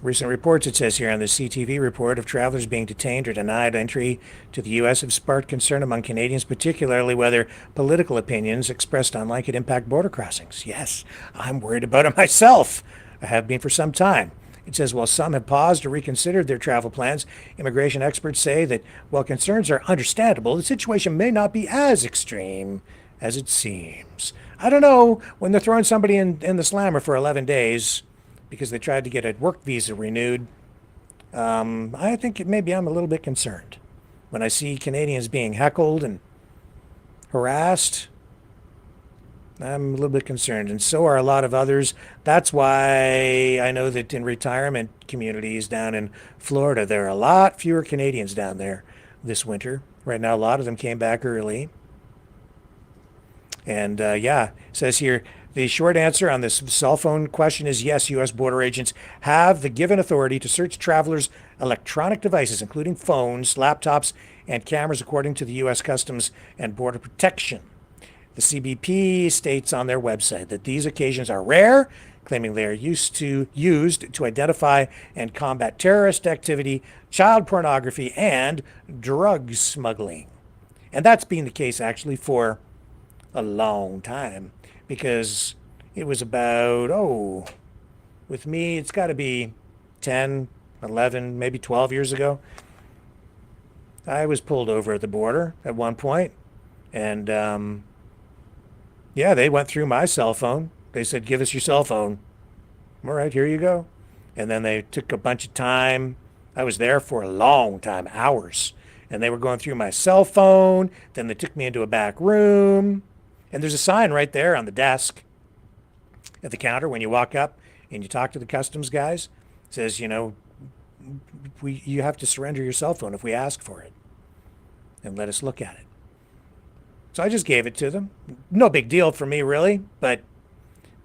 Recent reports, it says here on the CTV report, of travelers being detained or denied entry to the U.S. have sparked concern among Canadians, particularly whether political opinions expressed online could impact border crossings. Yes, I'm worried about it myself. I have been for some time. It says, while some have paused or reconsidered their travel plans, immigration experts say that while concerns are understandable, the situation may not be as extreme as it seems. I don't know, when they're throwing somebody in the slammer for 11 days because they tried to get a work visa renewed, I think maybe I'm a little bit concerned. When I see Canadians being heckled and harassed, I'm a little bit concerned, and so are a lot of others. That's why I know that in retirement communities down in Florida, there are a lot fewer Canadians down there this winter. Right now, a lot of them came back early. And it says here, the short answer on this cell phone question is yes, U.S. border agents have the given authority to search travelers' electronic devices, including phones, laptops, and cameras, according to the U.S. Customs and Border Protection. The CBP states on their website that these occasions are rare, claiming they are used to identify and combat terrorist activity, child pornography, and drug smuggling. And that's been the case actually for a long time, because it was about, with me, it's got to be 10, 11, maybe 12 years ago. I was pulled over at the border at one point, and they went through my cell phone. They said, give us your cell phone. All right, here you go. And then they took a bunch of time. I was there for a long time, hours. And they were going through my cell phone. Then they took me into a back room. And there's a sign right there on the desk at the counter when you walk up and you talk to the customs guys. It says, you have to surrender your cell phone if we ask for it. And let us look at it. So I just gave it to them. No big deal for me, really, but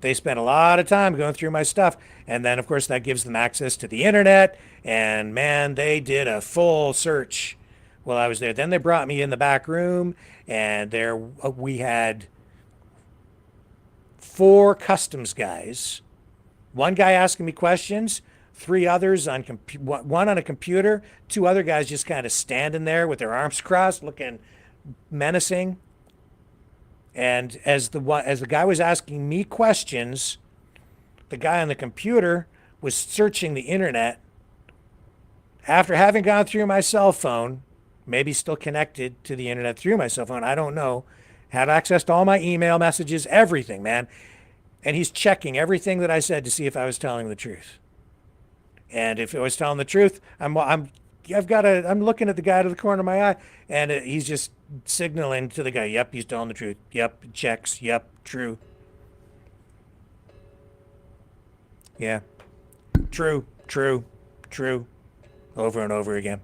they spent a lot of time going through my stuff. And then, of course, that gives them access to the internet. And, man, they did a full search while I was there. Then they brought me in the back room, and there we had 4 customs guys. One guy asking me questions, 3 others on one on a computer, 2 other guys just kind of standing there with their arms crossed, looking menacing. And as the guy was asking me questions, the guy on the computer was searching the internet. After having gone through my cell phone, maybe still connected to the internet through my cell phone, I don't know, had access to all my email messages, everything, man. And he's checking everything that I said to see if I was telling the truth. And if I was telling the truth, I'm looking at the guy to the corner of my eye, and he's just signaling to the guy, yep, he's telling the truth. Yep, checks. Yep, true. Yeah. True. Over and over again.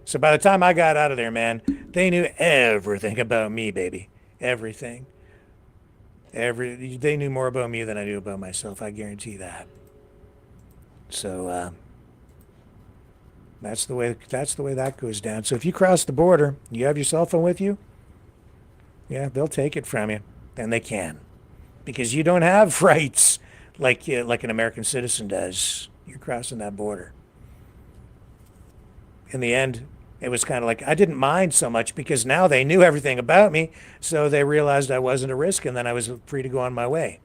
So by the time I got out of there, man, they knew everything about me, baby. Everything. They knew more about me than I knew about myself. I guarantee that. So, that's the way that goes down. So if you cross the border, you have your cell phone with you, yeah, they'll take it from you. And they can. because you don't have rights like an American citizen does. You're crossing that border. In the end, it was kind of like I didn't mind so much because now they knew everything about me, so they realized I wasn't a risk, and then I was free to go on my way.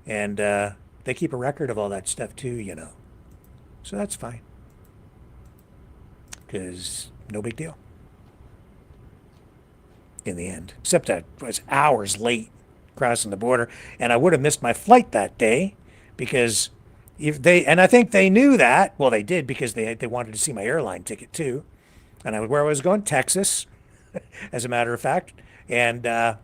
And they keep a record of all that stuff too, you know. So that's fine. Because no big deal. In the end. Except I was hours late crossing the border, and I would have missed my flight that day because and I think they knew that. Well, they did because they wanted to see my airline ticket too. And where I was going, Texas, as a matter of fact. And the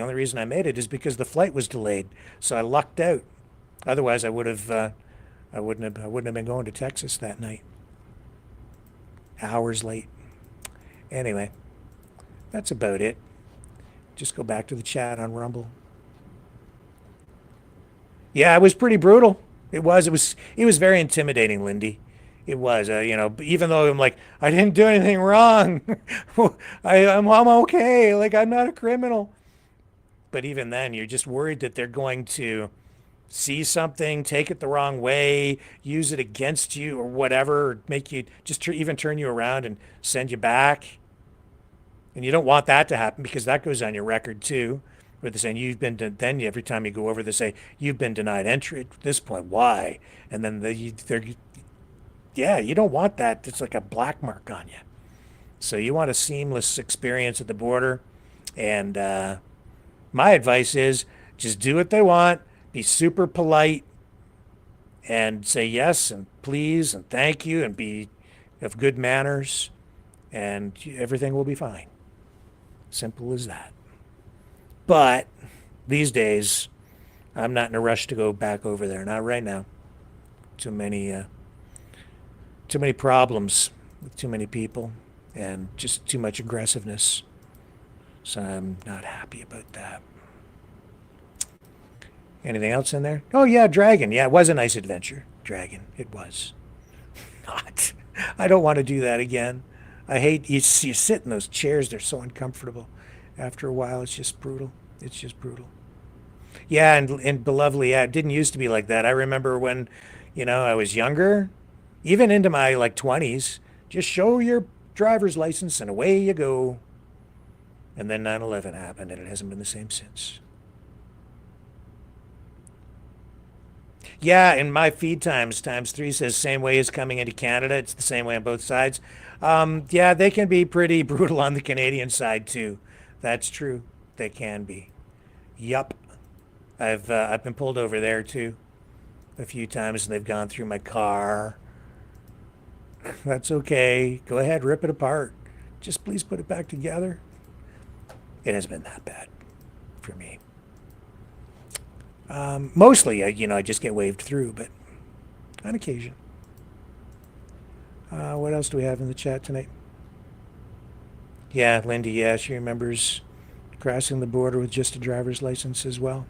only reason I made it is because the flight was delayed. So I lucked out. Otherwise, I wouldn't have been going to Texas that night. Hours late. Anyway, that's about it. Just go back to the chat on Rumble. Yeah, it was pretty brutal. It was very intimidating, Lindy. It was, even though I'm like, I didn't do anything wrong. I'm okay. Like, I'm not a criminal. But even then, you're just worried that they're going to see something, take it the wrong way, use it against you or whatever, or make you just even turn you around and send you back. And you don't want that to happen because that goes on your record too. Where they're saying then every time you go over, they say, you've been denied entry at this point. Why? And then you don't want that. It's like a black mark on you. So you want a seamless experience at the border. And my advice is just do what they want, be super polite, and say yes and please and thank you and be of good manners, and everything will be fine. Simple as that. But these days, I'm not in a rush to go back over there. Not right now. Too many problems with too many people and just too much aggressiveness. So I'm not happy about that. Anything else in there? Oh yeah, Dragon. Yeah, it was a nice adventure. Dragon. It was. Not. I don't want to do that again. I hate you sit in those chairs. They're so uncomfortable. After a while, it's just brutal. It's just brutal. Yeah, and Belovely, yeah, it didn't used to be like that. I remember when, I was younger, even into my 20s, just show your driver's license and away you go. And then 9/11 happened, and it hasn't been the same since. Yeah, and my feed times ×3 says same way as coming into Canada. It's the same way on both sides. Yeah, they can be pretty brutal on the Canadian side too. That's true. They can be. Yup. I've been pulled over there too a few times, and they've gone through my car. That's okay. Go ahead, rip it apart. Just please put it back together. It hasn't been that bad for me. Mostly, I just get waved through, but on occasion. What else do we have in the chat tonight? Yeah, Lindy, yeah, she remembers crossing the border with just a driver's license as well.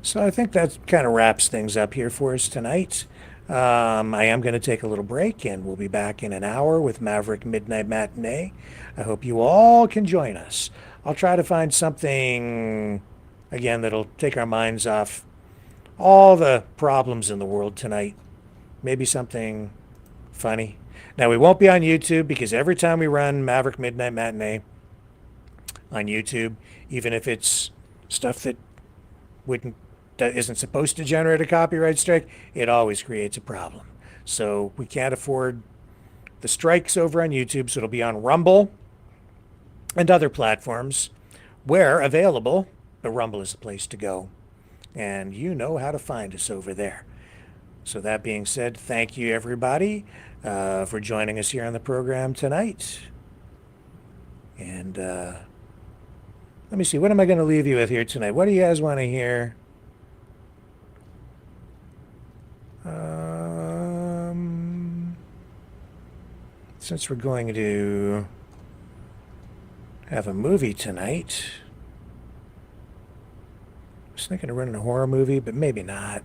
So I think that kind of wraps things up here for us tonight. I am going to take a little break, and we'll be back in an hour with Maverick Midnight Matinee. I hope you all can join us. I'll try to find something, again, that'll take our minds off all the problems in the world tonight. Maybe something funny. Now, we won't be on YouTube because every time we run Maverick Midnight Matinee on YouTube, even if it's stuff that isn't supposed to generate a copyright strike, it always creates a problem. So we can't afford the strikes over on YouTube, so it'll be on Rumble and other platforms where available, but Rumble is the place to go. And you know how to find us over there. So that being said, thank you everybody for joining us here on the program tonight. And let me see, what am I going to leave you with here tonight? What do you guys want to hear? Since we're going to have a movie tonight, I was thinking of running a horror movie, but maybe not.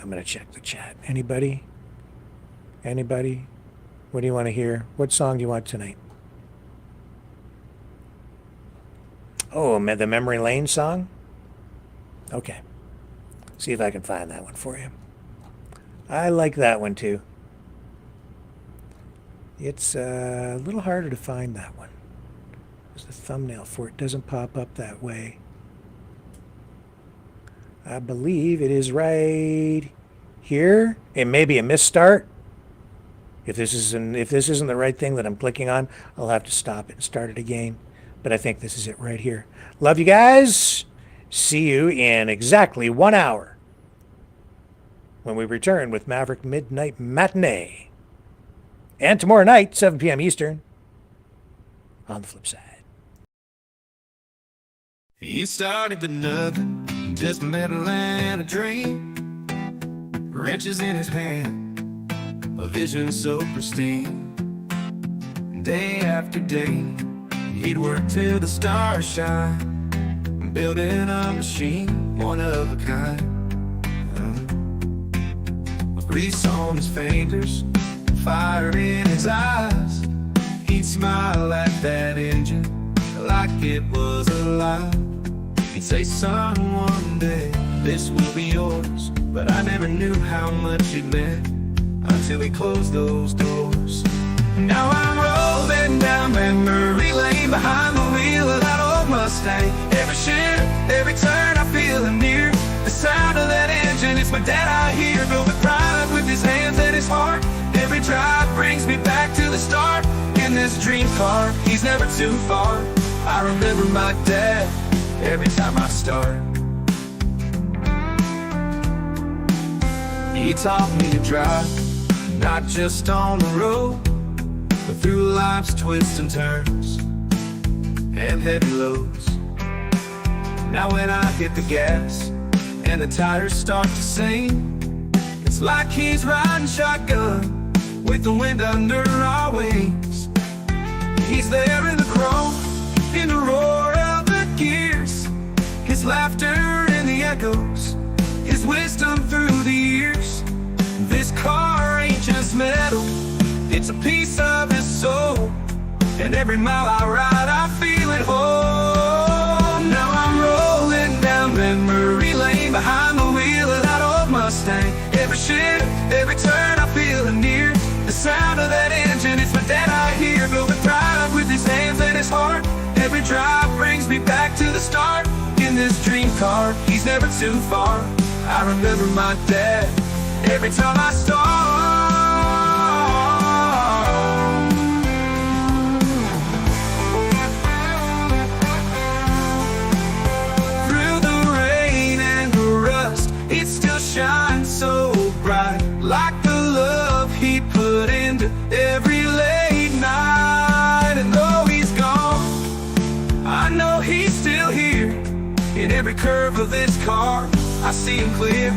I'm going to check the chat. Anybody? Anybody? What do you want to hear? What song do you want tonight? Oh, the Memory Lane song? Okay. See if I can find that one for you. I like that one too. It's a little harder to find that one. There's the thumbnail for it. Doesn't pop up that way. I believe it is right here. It may be a misstart. If this isn't the right thing that I'm clicking on, I'll have to stop it and start it again. But I think this is it right here. Love you guys. See you in exactly 1 hour when we return with Maverick Midnight Matinee. And tomorrow night, 7 p.m. Eastern, on the flip side. He started with nothing, just metal and a dream. Wrenches in his hand, a vision so pristine. Day after day, he'd work till the stars shine, building a machine, one of a kind. Grease on his fingers, fire in his eyes. He'd smile at that engine like it was alive. He'd say, son, one day this will be yours. But I never knew how much it meant until he closed those doors. Now I'm rolling down memory lane behind the wheel of that old Mustang. Every shift, every turn I feel him near. The sound of that engine, it's my dad I hear. Built with pride with his hands and his heart. Every drive brings me back to the start. In this dream car, he's never too far. I remember my dad every time I start. He taught me to drive, not just on the road, but through life's twists and turns and heavy loads. Now when I hit the gas and the tires start to sing, it's like he's riding shotgun with the wind under our wings. He's there in the chrome, in the roar of the gears, his laughter in the echoes, his wisdom through the years. This car ain't just metal, it's a piece of his soul. And every mile I ride, I feel it whole. Now I'm rolling down memory lane behind the wheel of that old Mustang. Every shift, every turn, I feel it near. The sound of that engine, it's my dad I hear. Built with pride with his hands and his heart. Every drive brings me back to the start. In this dream car, he's never too far. I remember my dad every time I start. Through the rain and the rust, it still shines so bright, like the love he put into every late night. And though he's gone, I know he's still here. In every curve of this car, I see him clear.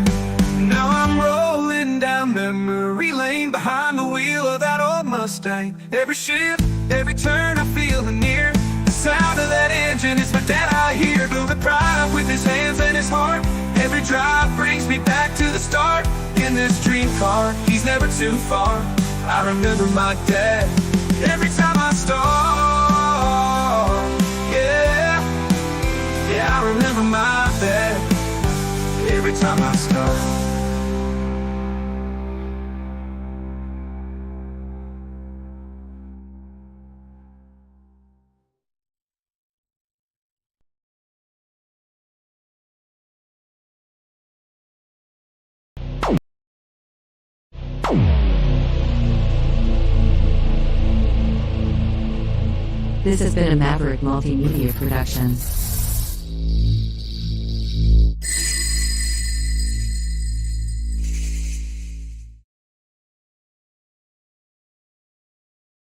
Now I'm rolling down memory lane behind the wheel of that old Mustang. Every shift, every turn, I feel him near. The sound of that engine, it's my dad I hear. Built with pride with his hands and his heart. Every drive brings me back to the start. In this dream car, he's never too far. I remember my dad every time I start. Yeah, I remember my dad every time I start. This has been a Maverick Multimedia production.